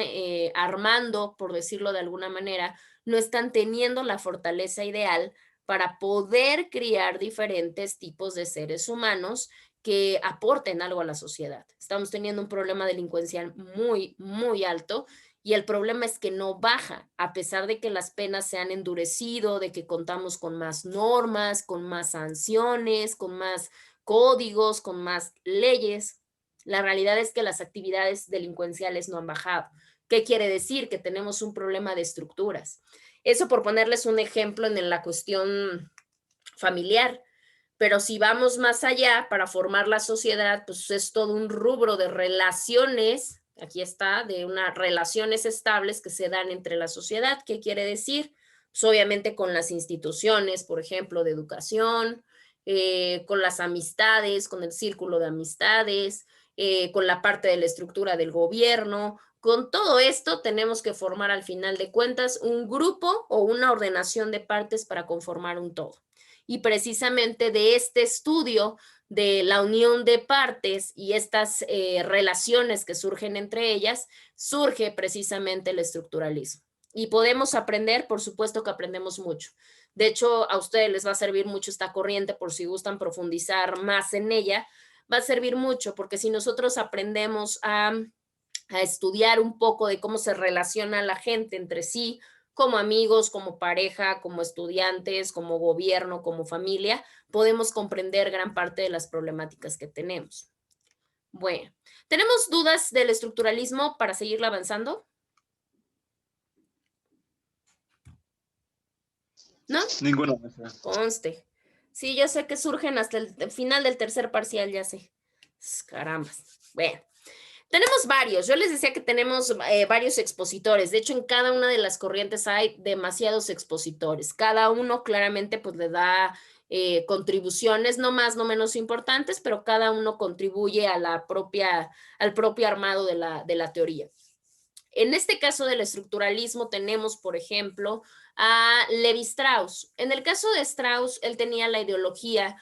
Speaker 1: armando, por decirlo de alguna manera, no están teniendo la fortaleza ideal para poder criar diferentes tipos de seres humanos que aporten algo a la sociedad. Estamos teniendo un problema delincuencial muy, muy alto y el problema es que no baja, a pesar de que las penas se han endurecido, de que contamos con más normas, con más sanciones, con más códigos, con más leyes. La realidad es que las actividades delincuenciales no han bajado. ¿Qué quiere decir? Que tenemos un problema de estructuras. Eso por ponerles un ejemplo en la cuestión familiar. Pero si vamos más allá para formar la sociedad, pues es todo un rubro de relaciones, aquí está, de unas relaciones estables que se dan entre la sociedad. ¿Qué quiere decir? Pues obviamente con las instituciones, por ejemplo, de educación, con las amistades, con el círculo de amistades, con la parte de la estructura del gobierno. Con todo esto tenemos que formar al final de cuentas un grupo o una ordenación de partes para conformar un todo. Y precisamente de este estudio de la unión de partes y estas relaciones que surgen entre ellas, surge precisamente el estructuralismo. Y podemos aprender, por supuesto que aprendemos mucho. De hecho, a ustedes les va a servir mucho esta corriente por si gustan profundizar más en ella. Va a servir mucho porque si nosotros aprendemos a estudiar un poco de cómo se relaciona la gente entre sí, como amigos, como pareja, como estudiantes, como gobierno, como familia, podemos comprender gran parte de las problemáticas que tenemos. Bueno, ¿tenemos dudas del estructuralismo para seguirla avanzando? ¿No?
Speaker 3: Ninguna.
Speaker 1: Conste. Sí, yo sé que surgen hasta el final del tercer parcial, ya sé. Carambas. Bueno. Tenemos varios, yo les decía que tenemos varios expositores, de hecho en cada una de las corrientes hay demasiados expositores, cada uno claramente pues le da contribuciones, no más, no menos importantes, pero cada uno contribuye a al propio armado de la teoría. En este caso del estructuralismo tenemos, por ejemplo, a Levi Strauss. En el caso de Strauss, él tenía la ideología,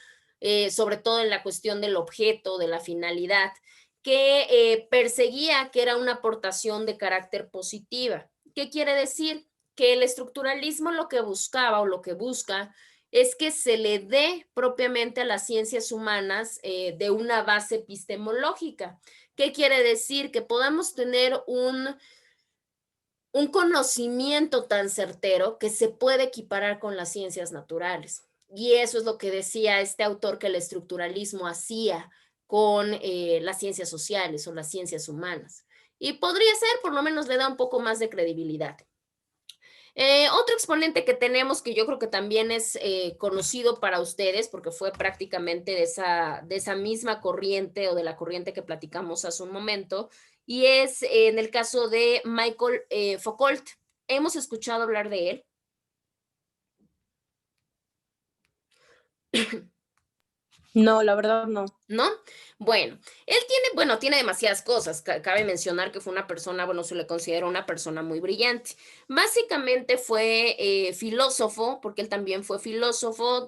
Speaker 1: sobre todo en la cuestión del objeto, de la finalidad, que perseguía que era una aportación de carácter positiva. ¿Qué quiere decir? Que el estructuralismo lo que buscaba o lo que busca es que se le dé propiamente a las ciencias humanas de una base epistemológica. ¿Qué quiere decir? Que podamos tener un conocimiento tan certero que se puede equiparar con las ciencias naturales. Y eso es lo que decía este autor que el estructuralismo hacía con las ciencias sociales o las ciencias humanas. Y podría ser, por lo menos le da un poco más de credibilidad. Otro exponente que tenemos, que yo creo que también es conocido para ustedes, porque fue prácticamente de esa misma corriente o de la corriente que platicamos hace un momento, y es en el caso de Michael Foucault. ¿Hemos escuchado hablar de él?
Speaker 5: No, la verdad no.
Speaker 1: ¿No? Bueno, él tiene demasiadas cosas. Cabe mencionar que fue una persona, bueno, se le considera una persona muy brillante. Básicamente fue filósofo, porque él también fue filósofo,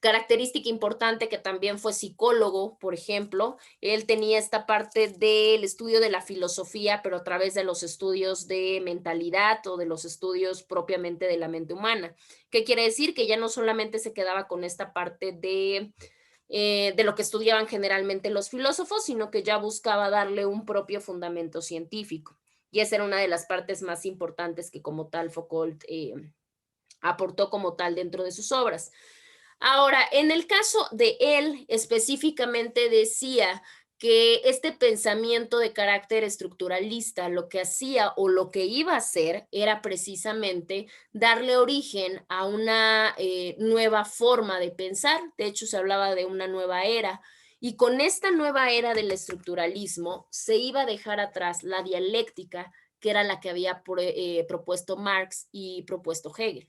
Speaker 1: característica importante que también fue psicólogo, por ejemplo. Él tenía esta parte del estudio de la filosofía, pero a través de los estudios de mentalidad o de los estudios propiamente de la mente humana. ¿Qué quiere decir? Que ya no solamente se quedaba con esta parte de lo que estudiaban generalmente los filósofos, sino que ya buscaba darle un propio fundamento científico. Y esa era una de las partes más importantes que como tal Foucault aportó como tal dentro de sus obras. Ahora, en el caso de él específicamente decía que este pensamiento de carácter estructuralista lo que hacía o lo que iba a hacer era precisamente darle origen a una nueva forma de pensar. De hecho, se hablaba de una nueva era. Y con esta nueva era del estructuralismo se iba a dejar atrás la dialéctica, que era la que había propuesto Marx y propuesto Hegel.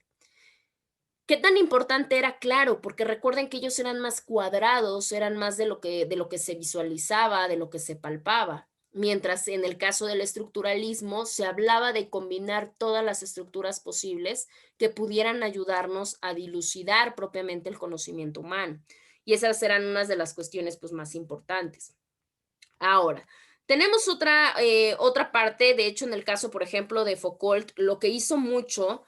Speaker 1: ¿Qué tan importante era? Claro, porque recuerden que ellos eran más cuadrados, eran más de lo que se visualizaba, de lo que se palpaba. Mientras en el caso del estructuralismo se hablaba de combinar todas las estructuras posibles que pudieran ayudarnos a dilucidar propiamente el conocimiento humano. Y esas eran unas de las cuestiones pues, más importantes. Ahora, tenemos otra parte, de hecho en el caso, por ejemplo, de Foucault, lo que hizo mucho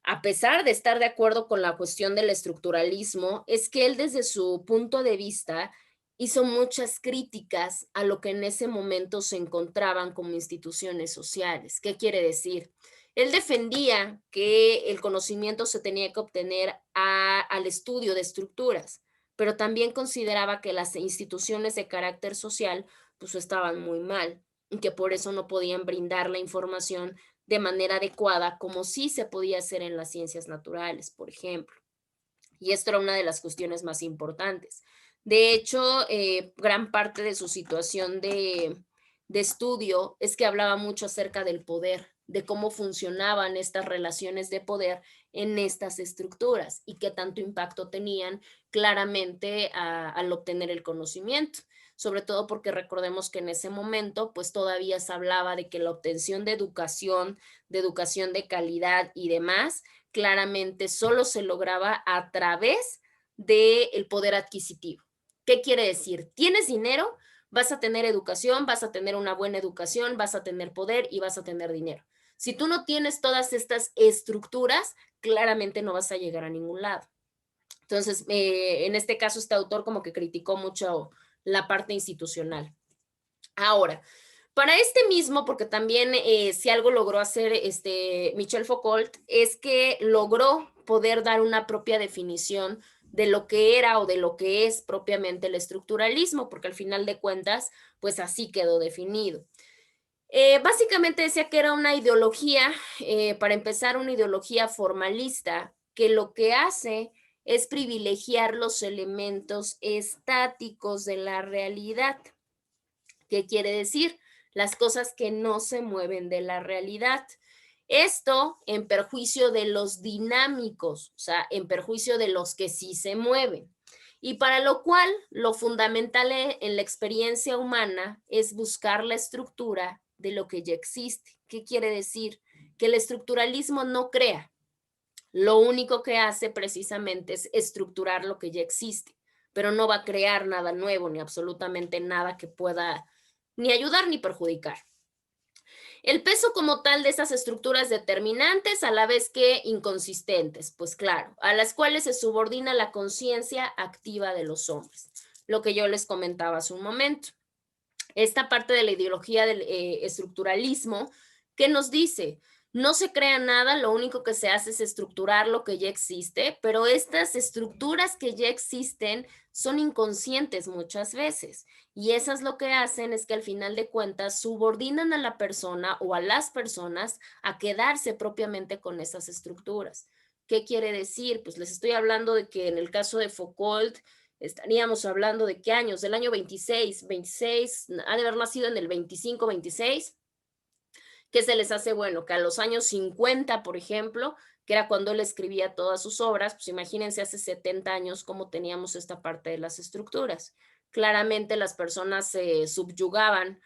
Speaker 1: a pesar de estar de acuerdo con la cuestión del estructuralismo, es que él desde su punto de vista hizo muchas críticas a lo que en ese momento se encontraban como instituciones sociales. ¿Qué quiere decir? Él defendía que el conocimiento se tenía que obtener al estudio de estructuras, pero también consideraba que las instituciones de carácter social pues estaban muy mal y que por eso no podían brindar la información de manera adecuada, como sí se podía hacer en las ciencias naturales, por ejemplo. Y esto era una de las cuestiones más importantes. De hecho, gran parte de su situación de estudio es que hablaba mucho acerca del poder, de cómo funcionaban estas relaciones de poder en estas estructuras y qué tanto impacto tenían claramente al obtener el conocimiento, sobre todo porque recordemos que en ese momento pues todavía se hablaba de que la obtención de educación de calidad y demás, claramente solo se lograba a través del poder adquisitivo. ¿Qué quiere decir? ¿Tienes dinero? Vas a tener educación, vas a tener una buena educación, vas a tener poder y vas a tener dinero. Si tú no tienes todas estas estructuras, claramente no vas a llegar a ningún lado. Entonces, en este caso, este autor como que criticó mucho la parte institucional. Ahora, para este mismo, porque también si algo logró hacer Michel Foucault, es que logró poder dar una propia definición de lo que era o de lo que es propiamente el estructuralismo, porque al final de cuentas, pues así quedó definido. Básicamente decía que era una ideología, para empezar, una ideología formalista, que lo que hace es privilegiar los elementos estáticos de la realidad. ¿Qué quiere decir? Las cosas que no se mueven de la realidad. Esto en perjuicio de los dinámicos, o sea, en perjuicio de los que sí se mueven. Y para lo cual, lo fundamental en la experiencia humana es buscar la estructura de lo que ya existe. ¿Qué quiere decir? Que el estructuralismo no crea. Lo único que hace precisamente es estructurar lo que ya existe, pero no va a crear nada nuevo ni absolutamente nada que pueda ni ayudar ni perjudicar. El peso como tal de esas estructuras determinantes a la vez que inconsistentes, pues claro, a las cuales se subordina la conciencia activa de los hombres, lo que yo les comentaba hace un momento. Esta parte de la ideología del estructuralismo que nos dice, no se crea nada, lo único que se hace es estructurar lo que ya existe, pero estas estructuras que ya existen son inconscientes muchas veces y esas lo que hacen es que al final de cuentas subordinan a la persona o a las personas a quedarse propiamente con esas estructuras. ¿Qué quiere decir? Pues les estoy hablando de que en el caso de Foucault estaríamos hablando de qué años, del año 26, ha de haber nacido en el 25, 26, que se les hace, bueno, que a los años 50, por ejemplo, que era cuando él escribía todas sus obras, pues imagínense hace 70 años cómo teníamos esta parte de las estructuras. Claramente las personas se subyugaban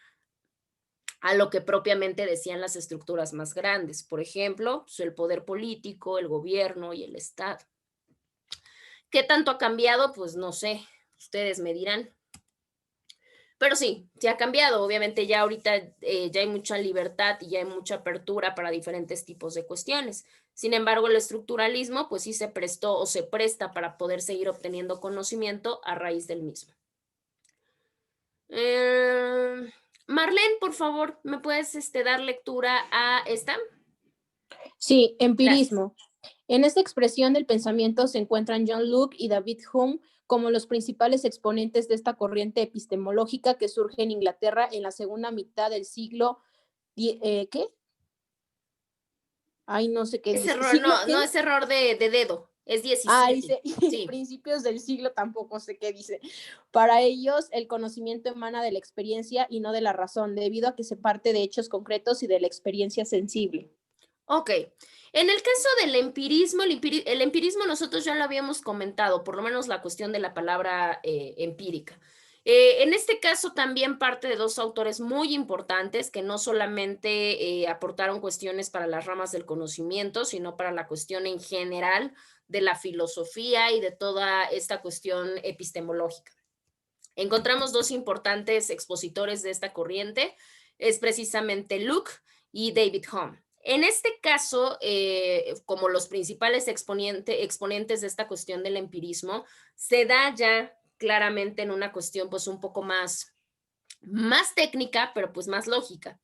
Speaker 1: a lo que propiamente decían las estructuras más grandes, por ejemplo, pues el poder político, el gobierno y el Estado. ¿Qué tanto ha cambiado? Pues no sé, ustedes me dirán. Pero sí ha cambiado. Obviamente ya ahorita ya hay mucha libertad y ya hay mucha apertura para diferentes tipos de cuestiones. Sin embargo, el estructuralismo pues sí se prestó o se presta para poder seguir obteniendo conocimiento a raíz del mismo. Marlene, por favor, ¿me puedes dar lectura a esta?
Speaker 5: Sí, empirismo. En esta expresión del pensamiento se encuentran John Locke y David Hume como los principales exponentes de esta corriente epistemológica que surge en Inglaterra en la segunda mitad del siglo... ¿qué? Ay, no sé qué
Speaker 1: Es
Speaker 5: dice.
Speaker 1: error, no, es error de dedo, es 17.
Speaker 5: Dice,
Speaker 1: sí.
Speaker 5: principios del siglo, tampoco sé qué dice. Para ellos, el conocimiento emana de la experiencia y no de la razón, debido a que se parte de hechos concretos y de la experiencia sensible.
Speaker 1: Ok, en el caso del empirismo, el empirismo nosotros ya lo habíamos comentado, por lo menos la cuestión de la palabra empírica. En este caso también parte de dos autores muy importantes que no solamente aportaron cuestiones para las ramas del conocimiento, sino para la cuestión en general de la filosofía y de toda esta cuestión epistemológica. Encontramos dos importantes expositores de esta corriente, es precisamente Locke y David Hume. En este caso, como los principales exponentes de esta cuestión del empirismo, se da ya claramente en una cuestión pues un poco más técnica, pero pues más lógica.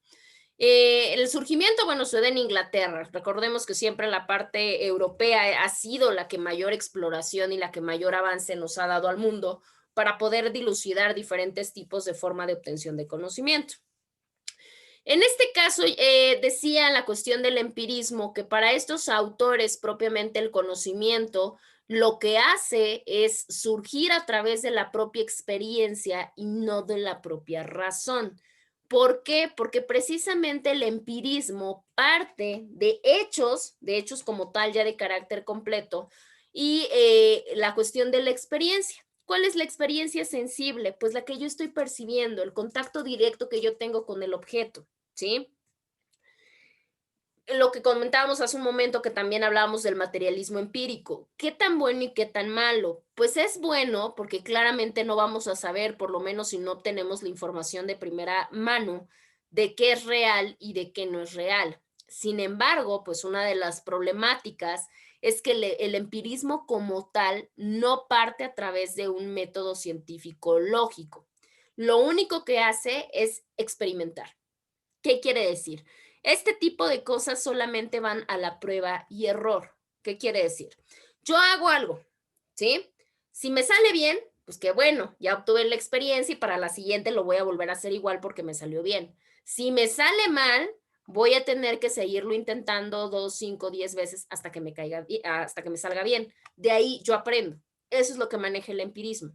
Speaker 1: El surgimiento, bueno, se da en Inglaterra. Recordemos que siempre la parte europea ha sido la que mayor exploración y la que mayor avance nos ha dado al mundo para poder dilucidar diferentes tipos de forma de obtención de conocimiento. En este caso, decía la cuestión del empirismo que para estos autores propiamente el conocimiento lo que hace es surgir a través de la propia experiencia y no de la propia razón. ¿Por qué? Porque precisamente el empirismo parte de hechos como tal ya de carácter completo y la cuestión de la experiencia. ¿Cuál es la experiencia sensible? Pues la que yo estoy percibiendo, el contacto directo que yo tengo con el objeto, ¿sí? Lo que comentábamos hace un momento que también hablábamos del materialismo empírico. ¿Qué tan bueno y qué tan malo? Pues es bueno porque claramente no vamos a saber, por lo menos si no obtenemos la información de primera mano, de qué es real y de qué no es real. Sin embargo, pues una de las problemáticas es que el empirismo como tal no parte a través de un método científico lógico. Lo único que hace es experimentar. ¿Qué quiere decir? Este tipo de cosas solamente van a la prueba y error. ¿Qué quiere decir? Yo hago algo, ¿sí? Si me sale bien, pues qué bueno, ya obtuve la experiencia y para la siguiente lo voy a volver a hacer igual porque me salió bien. Si me sale mal, voy a tener que seguirlo intentando 2, 5, 10 veces hasta que me caiga, hasta que me salga bien. De ahí yo aprendo. Eso es lo que maneja el empirismo.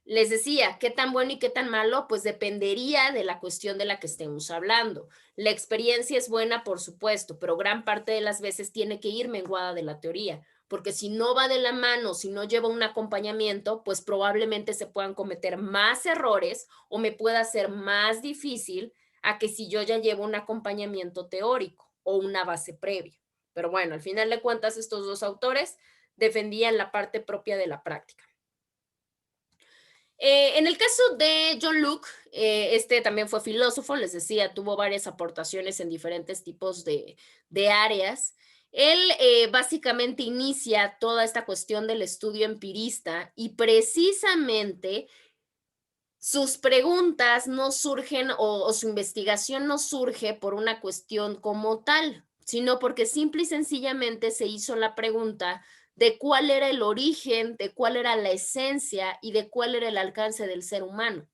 Speaker 1: Les decía, ¿qué tan bueno y qué tan malo? Pues dependería de la cuestión de la que estemos hablando. La experiencia es buena, por supuesto, pero gran parte de las veces tiene que ir menguada de la teoría, porque si no va de la mano, si no lleva un acompañamiento, pues probablemente se puedan cometer más errores o me pueda ser más difícil a que si yo ya llevo un acompañamiento teórico o una base previa. Pero bueno, al final de cuentas, estos dos autores defendían la parte propia de la práctica. En el caso de John Locke, este también fue filósofo, les decía, tuvo varias aportaciones en diferentes tipos de áreas. Él básicamente inicia toda esta cuestión del estudio empirista y precisamente sus preguntas no surgen o su investigación no surge por una cuestión como tal, sino porque simple y sencillamente se hizo la pregunta de cuál era el origen, de cuál era la esencia y de cuál era el alcance del ser humano.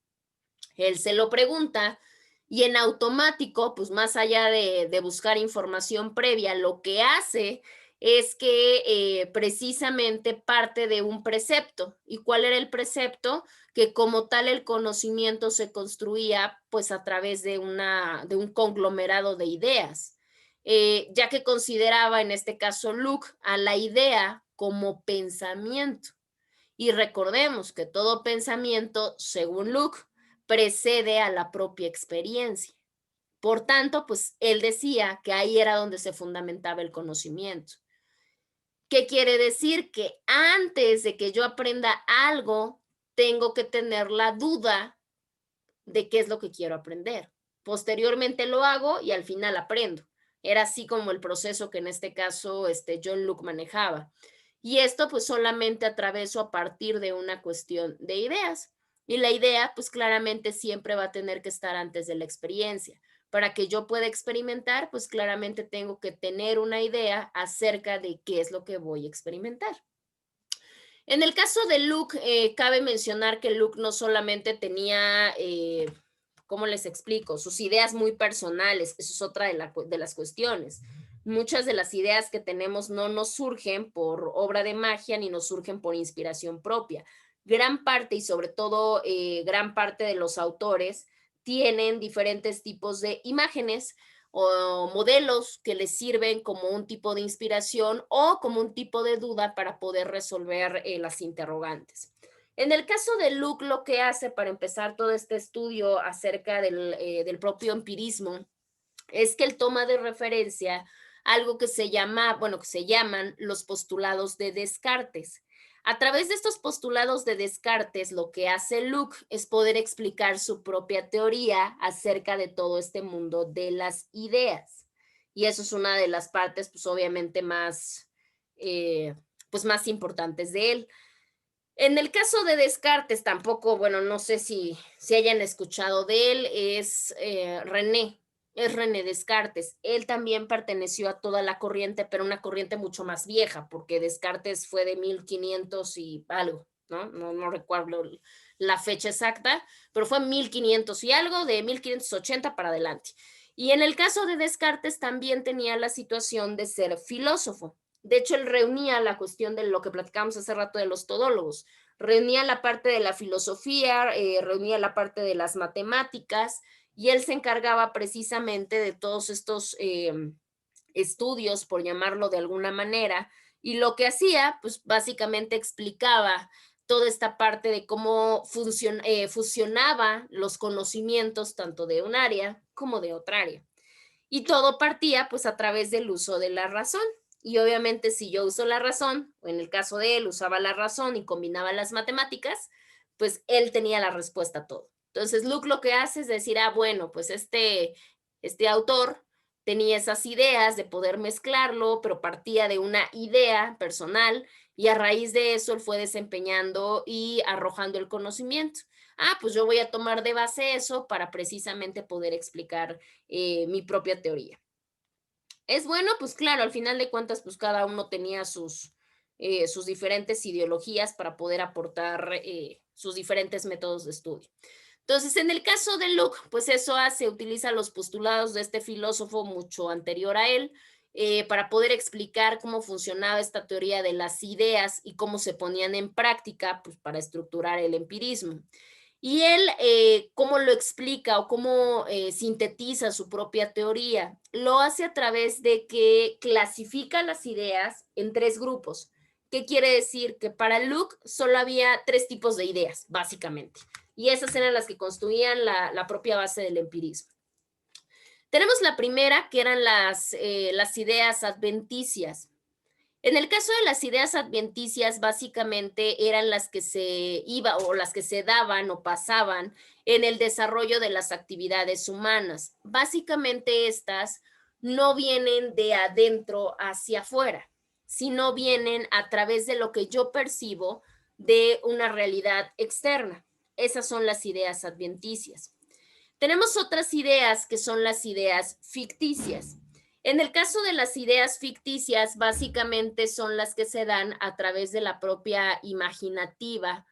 Speaker 1: Él se lo pregunta y en automático, pues más allá de buscar información previa, lo que hace es que precisamente parte de un precepto. ¿Y cuál era el precepto? Que como tal el conocimiento se construía pues a través de un conglomerado de ideas, ya que consideraba en este caso Locke a la idea como pensamiento. Y recordemos que todo pensamiento, según Locke, precede a la propia experiencia. Por tanto, pues él decía que ahí era donde se fundamentaba el conocimiento. ¿Qué quiere decir? Que antes de que yo aprenda algo, tengo que tener la duda de qué es lo que quiero aprender. Posteriormente lo hago y al final aprendo. Era así como el proceso que en este caso John Locke manejaba. Y esto pues solamente a través o a partir de una cuestión de ideas. Y la idea pues claramente siempre va a tener que estar antes de la experiencia. Para que yo pueda experimentar, pues claramente tengo que tener una idea acerca de qué es lo que voy a experimentar. En el caso de Locke, cabe mencionar que Locke no solamente tenía, ¿cómo les explico? Sus ideas muy personales, eso es otra de las cuestiones. Muchas de las ideas que tenemos no nos surgen por obra de magia ni nos surgen por inspiración propia. Gran parte y sobre todo gran parte de los autores tienen diferentes tipos de imágenes o modelos que les sirven como un tipo de inspiración o como un tipo de duda para poder resolver las interrogantes. En el caso de Locke, lo que hace para empezar todo este estudio acerca del propio empirismo es que él toma de referencia algo que se llaman los postulados de Descartes. A través de estos postulados de Descartes, lo que hace Locke es poder explicar su propia teoría acerca de todo este mundo de las ideas. Y eso es una de las partes, pues obviamente más importantes de él. En el caso de Descartes, tampoco, no sé si hayan escuchado de él, es René Descartes. Él también perteneció a toda la corriente, pero una corriente mucho más vieja, porque Descartes fue de 1500 y algo, ¿no? No recuerdo la fecha exacta, pero fue 1500 y algo, de 1580 para adelante. Y en el caso de Descartes también tenía la situación de ser filósofo. De hecho, él reunía la cuestión de lo que platicamos hace rato de los todólogos. Reunía la parte de la filosofía, reunía la parte de las matemáticas, y él se encargaba precisamente de todos estos estudios, por llamarlo de alguna manera, y lo que hacía, pues básicamente explicaba toda esta parte de cómo fusionaba los conocimientos tanto de un área como de otra área. Y todo partía pues a través del uso de la razón. Y obviamente si yo uso la razón, o en el caso de él usaba la razón y combinaba las matemáticas, pues él tenía la respuesta a todo. Entonces Locke lo que hace es decir, bueno, pues este autor tenía esas ideas de poder mezclarlo, pero partía de una idea personal y a raíz de eso él fue desempeñando y arrojando el conocimiento. Pues yo voy a tomar de base eso para precisamente poder explicar mi propia teoría. Es bueno, pues claro, al final de cuentas, pues cada uno tenía sus diferentes ideologías para poder aportar sus diferentes métodos de estudio. Entonces, en el caso de Luke, pues eso hace, utiliza los postulados de este filósofo mucho anterior a él, para poder explicar cómo funcionaba esta teoría de las ideas y cómo se ponían en práctica, pues para estructurar el empirismo. Y él, ¿cómo lo explica o cómo sintetiza su propia teoría? Lo hace a través de que clasifica las ideas en 3 grupos. ¿Qué quiere decir? Que para Luke solo había 3 tipos de ideas, básicamente. Y esas eran las que construían la propia base del empirismo. Tenemos la primera, que eran las ideas adventicias. En el caso de las ideas adventicias, básicamente eran las que se iba o las que se daban o pasaban en el desarrollo de las actividades humanas. Básicamente estas no vienen de adentro hacia afuera, sino vienen a través de lo que yo percibo de una realidad externa. Esas son las ideas adventicias. Tenemos otras ideas que son las ideas ficticias. En el caso de las ideas ficticias, básicamente son las que se dan a través de la propia imaginativa.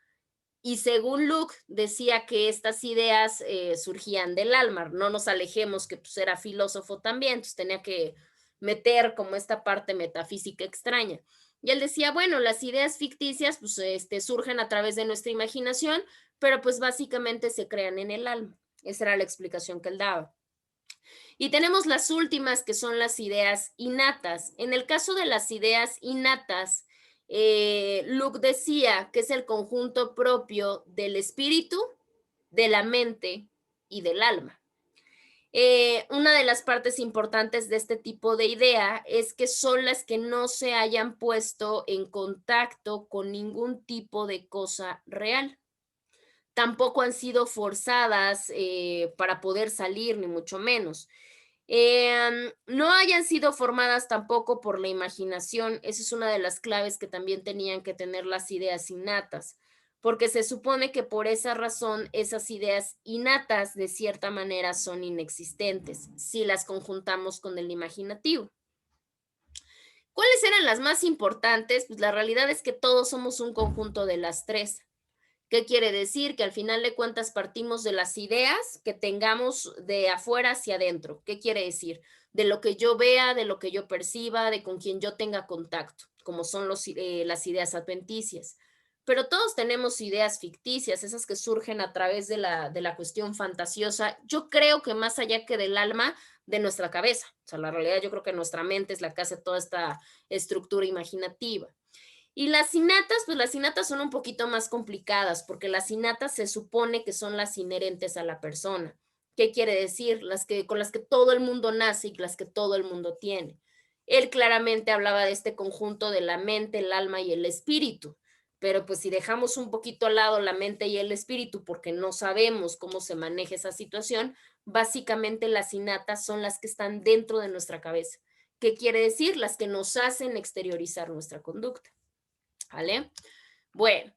Speaker 1: Y según Luke, decía que estas ideas surgían del alma. No nos alejemos que pues, era filósofo también, entonces tenía que meter como esta parte metafísica extraña. Y él decía, bueno, las ideas ficticias pues, surgen a través de nuestra imaginación, pero pues básicamente se crean en el alma. Esa era la explicación que él daba. Y tenemos las últimas, que son las ideas innatas. En el caso de las ideas innatas, Luke decía que es el conjunto propio del espíritu, de la mente y del alma. Una de las partes importantes de este tipo de idea es que son las que no se hayan puesto en contacto con ningún tipo de cosa real. Tampoco han sido forzadas para poder salir, ni mucho menos. No hayan sido formadas tampoco por la imaginación. Esa es una de las claves que también tenían que tener las ideas innatas, porque se supone que por esa razón esas ideas innatas de cierta manera son inexistentes si las conjuntamos con el imaginativo. ¿Cuáles eran las más importantes? Pues la realidad es que todos somos un conjunto de las 3. ¿Qué quiere decir? Que al final de cuentas partimos de las ideas que tengamos de afuera hacia adentro. ¿Qué quiere decir? De lo que yo vea, de lo que yo perciba, de con quien yo tenga contacto, como son las ideas adventicias. Pero todos tenemos ideas ficticias, esas que surgen a través de la cuestión fantasiosa. Yo creo que más allá que del alma, de nuestra cabeza. O sea, la realidad yo creo que nuestra mente es la que hace toda esta estructura imaginativa. Y las innatas, pues las innatas son un poquito más complicadas porque las innatas se supone que son las inherentes a la persona. ¿Qué quiere decir? Con las que todo el mundo nace y las que todo el mundo tiene. Él claramente hablaba de este conjunto de la mente, el alma y el espíritu. Pero pues si dejamos un poquito al lado la mente y el espíritu porque no sabemos cómo se maneja esa situación, básicamente las innatas son las que están dentro de nuestra cabeza. ¿Qué quiere decir? Las que nos hacen exteriorizar nuestra conducta. ¿Vale? Bueno,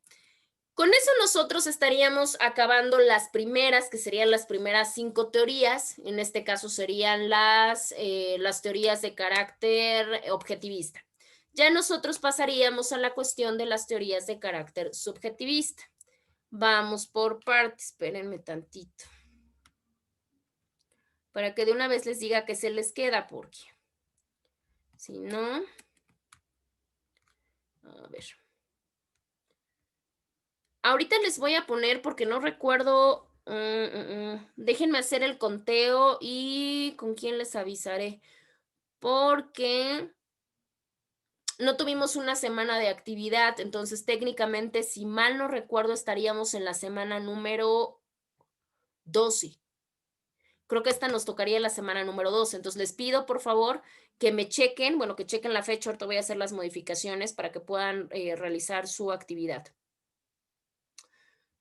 Speaker 1: con eso nosotros estaríamos acabando las primeras, que serían las primeras 5 teorías. En este caso serían las teorías de carácter objetivista. Ya nosotros pasaríamos a la cuestión de las teorías de carácter subjetivista. Vamos por partes, espérenme tantito. Para que de una vez les diga que se les queda, porque si no, a ver. Ahorita les voy a poner porque no recuerdo. Déjenme hacer el conteo y con quién les avisaré. Porque no tuvimos una semana de actividad. Entonces, técnicamente, si mal no recuerdo, estaríamos en la semana número 12. Creo que esta nos tocaría la semana número 12. Entonces, les pido, por favor, que me chequen. Bueno, que chequen la fecha. Ahorita voy a hacer las modificaciones para que puedan realizar su actividad.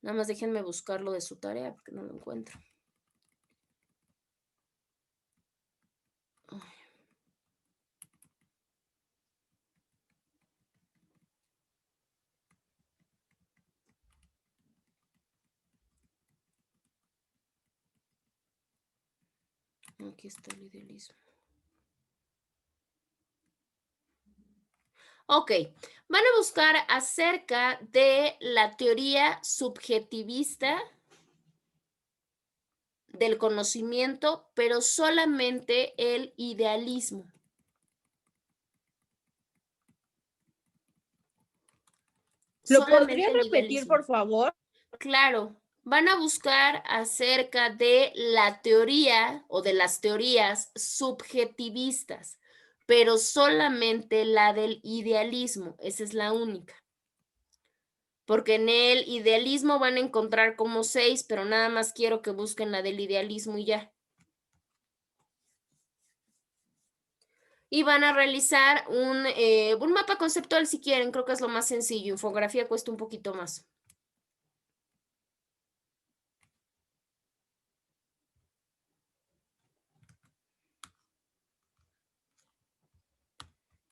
Speaker 1: Nada más déjenme buscarlo de su tarea porque no lo encuentro. Aquí está el idealismo. Ok, van a buscar acerca de la teoría subjetivista del conocimiento, pero solamente el idealismo.
Speaker 5: ¿Lo
Speaker 1: Solamente
Speaker 5: podría
Speaker 1: el
Speaker 5: repetir,
Speaker 1: idealismo.
Speaker 5: por favor?
Speaker 1: Claro, van a buscar acerca de la teoría o de las teorías subjetivistas, pero solamente la del idealismo, esa es la única. Porque en el idealismo van a encontrar como 6, pero nada más quiero que busquen la del idealismo y ya. Y van a realizar un mapa conceptual si quieren, creo que es lo más sencillo. Infografía cuesta un poquito más.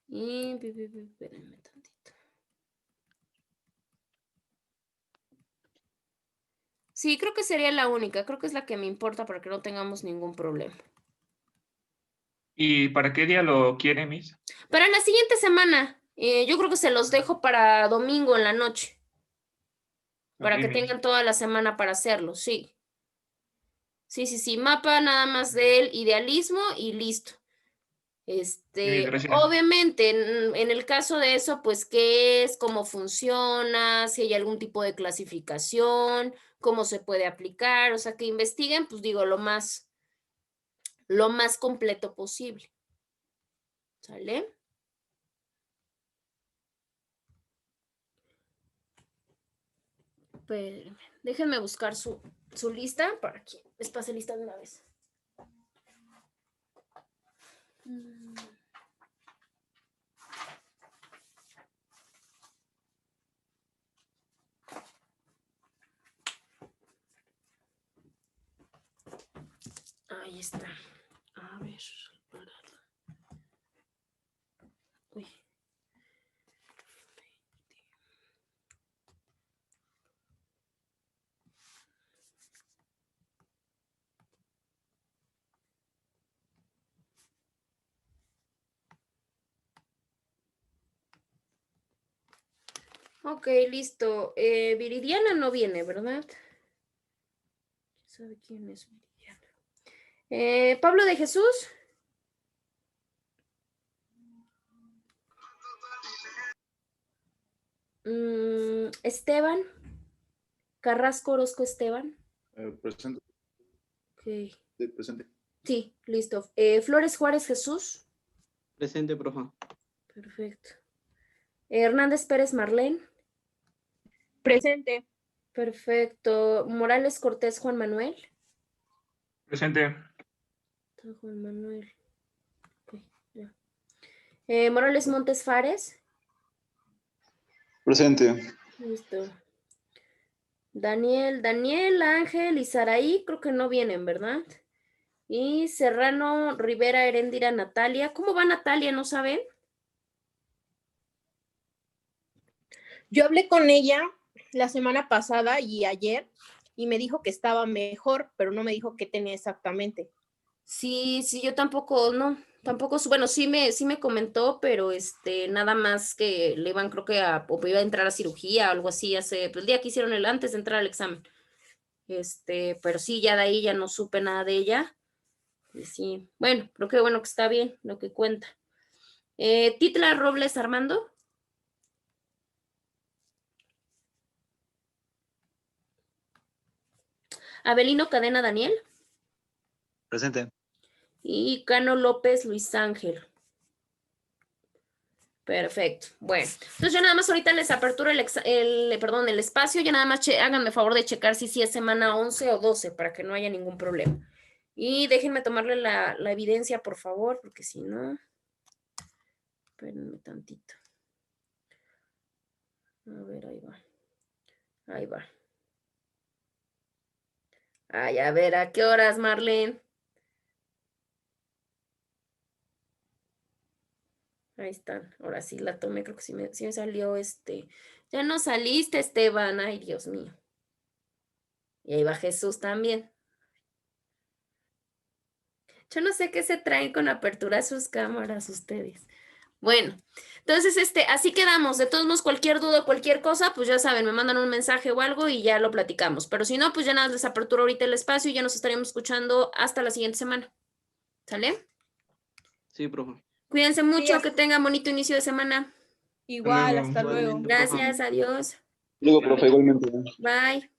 Speaker 1: Y espérenme tantito. Sí, creo que sería la única, creo que es la que me importa para que no tengamos ningún problema.
Speaker 2: ¿Y para qué día lo quiere, Miss?
Speaker 1: Para la siguiente semana, yo creo que se los dejo para domingo en la noche, para
Speaker 2: Ok,
Speaker 1: que
Speaker 2: Miss.
Speaker 1: tengan toda la semana para hacerlo, sí. Sí, mapa nada más del idealismo y listo.
Speaker 2: Gracias.
Speaker 1: Obviamente, en el caso de eso, pues, ¿qué es? ¿Cómo funciona? Si hay algún tipo de clasificación, cómo se puede aplicar, o sea, que investiguen, pues digo, lo más completo posible. ¿Sale? Espérenme, déjenme buscar su lista para que les pase lista de una vez. Ahí está. A ver. Uy. Ok, listo. Viridiana no viene, ¿verdad? ¿Sabe quién es Viridiana? Pablo de Jesús. Esteban. Carrasco Orozco Esteban.
Speaker 6: Presente.
Speaker 1: Ok.
Speaker 6: Sí, presente.
Speaker 1: Sí, listo. Flores Juárez Jesús.
Speaker 4: Presente, profa.
Speaker 1: Perfecto. Hernández Pérez Marlene.
Speaker 5: Presente.
Speaker 1: Perfecto. Morales Cortés Juan Manuel.
Speaker 2: Presente.
Speaker 1: Juan Manuel. Ok, ya. Morales Montes Fares.
Speaker 3: Presente.
Speaker 1: Listo. Daniel, Ángel y Saraí, creo que no vienen, ¿verdad? Y Serrano, Rivera, Heréndira, Natalia. ¿Cómo va Natalia? ¿No saben?
Speaker 5: Yo hablé con ella la semana pasada y ayer y me dijo que estaba mejor, pero no me dijo qué tenía exactamente.
Speaker 1: Sí, yo tampoco, no, tampoco, bueno, sí me comentó, pero nada más que le iban, creo que o iba a entrar a cirugía o algo así, pues, el día que hicieron antes de entrar al examen. Pero sí, ya de ahí ya no supe nada de ella. Y sí, bueno, creo que bueno que está bien lo que cuenta. Titla Robles Armando. Abelino Cadena Daniel.
Speaker 7: Presente.
Speaker 1: Y Cano López Luis Ángel. Perfecto. Bueno, entonces yo nada más ahorita les aperturo el espacio, ya nada más háganme favor de checar si es semana 11 o 12 para que no haya ningún problema. Y déjenme tomarle la evidencia, por favor, porque si no, espérenme tantito. A ver, ahí va. Ahí va. Ay, a ver, ¿a qué horas, Marlene? Ahí están. Ahora sí la tomé, creo que sí me salió Ya no saliste, Esteban. Ay, Dios mío. Y ahí va Jesús también. Yo no sé qué se traen con apertura a sus cámaras ustedes. Bueno, entonces, así quedamos. De todos modos, cualquier duda, cualquier cosa, pues ya saben, me mandan un mensaje o algo y ya lo platicamos. Pero si no, pues ya nada, les aperturo ahorita el espacio y ya nos estaríamos escuchando hasta la siguiente semana. ¿Sale?
Speaker 4: Sí, profe.
Speaker 1: Cuídense mucho,
Speaker 5: hasta-
Speaker 1: que tengan bonito inicio de semana.
Speaker 5: Igual,
Speaker 2: luego.
Speaker 5: hasta luego.
Speaker 4: Igualmente, profe.
Speaker 1: Gracias, adiós.
Speaker 3: Luego, profe, igualmente.
Speaker 1: Bye.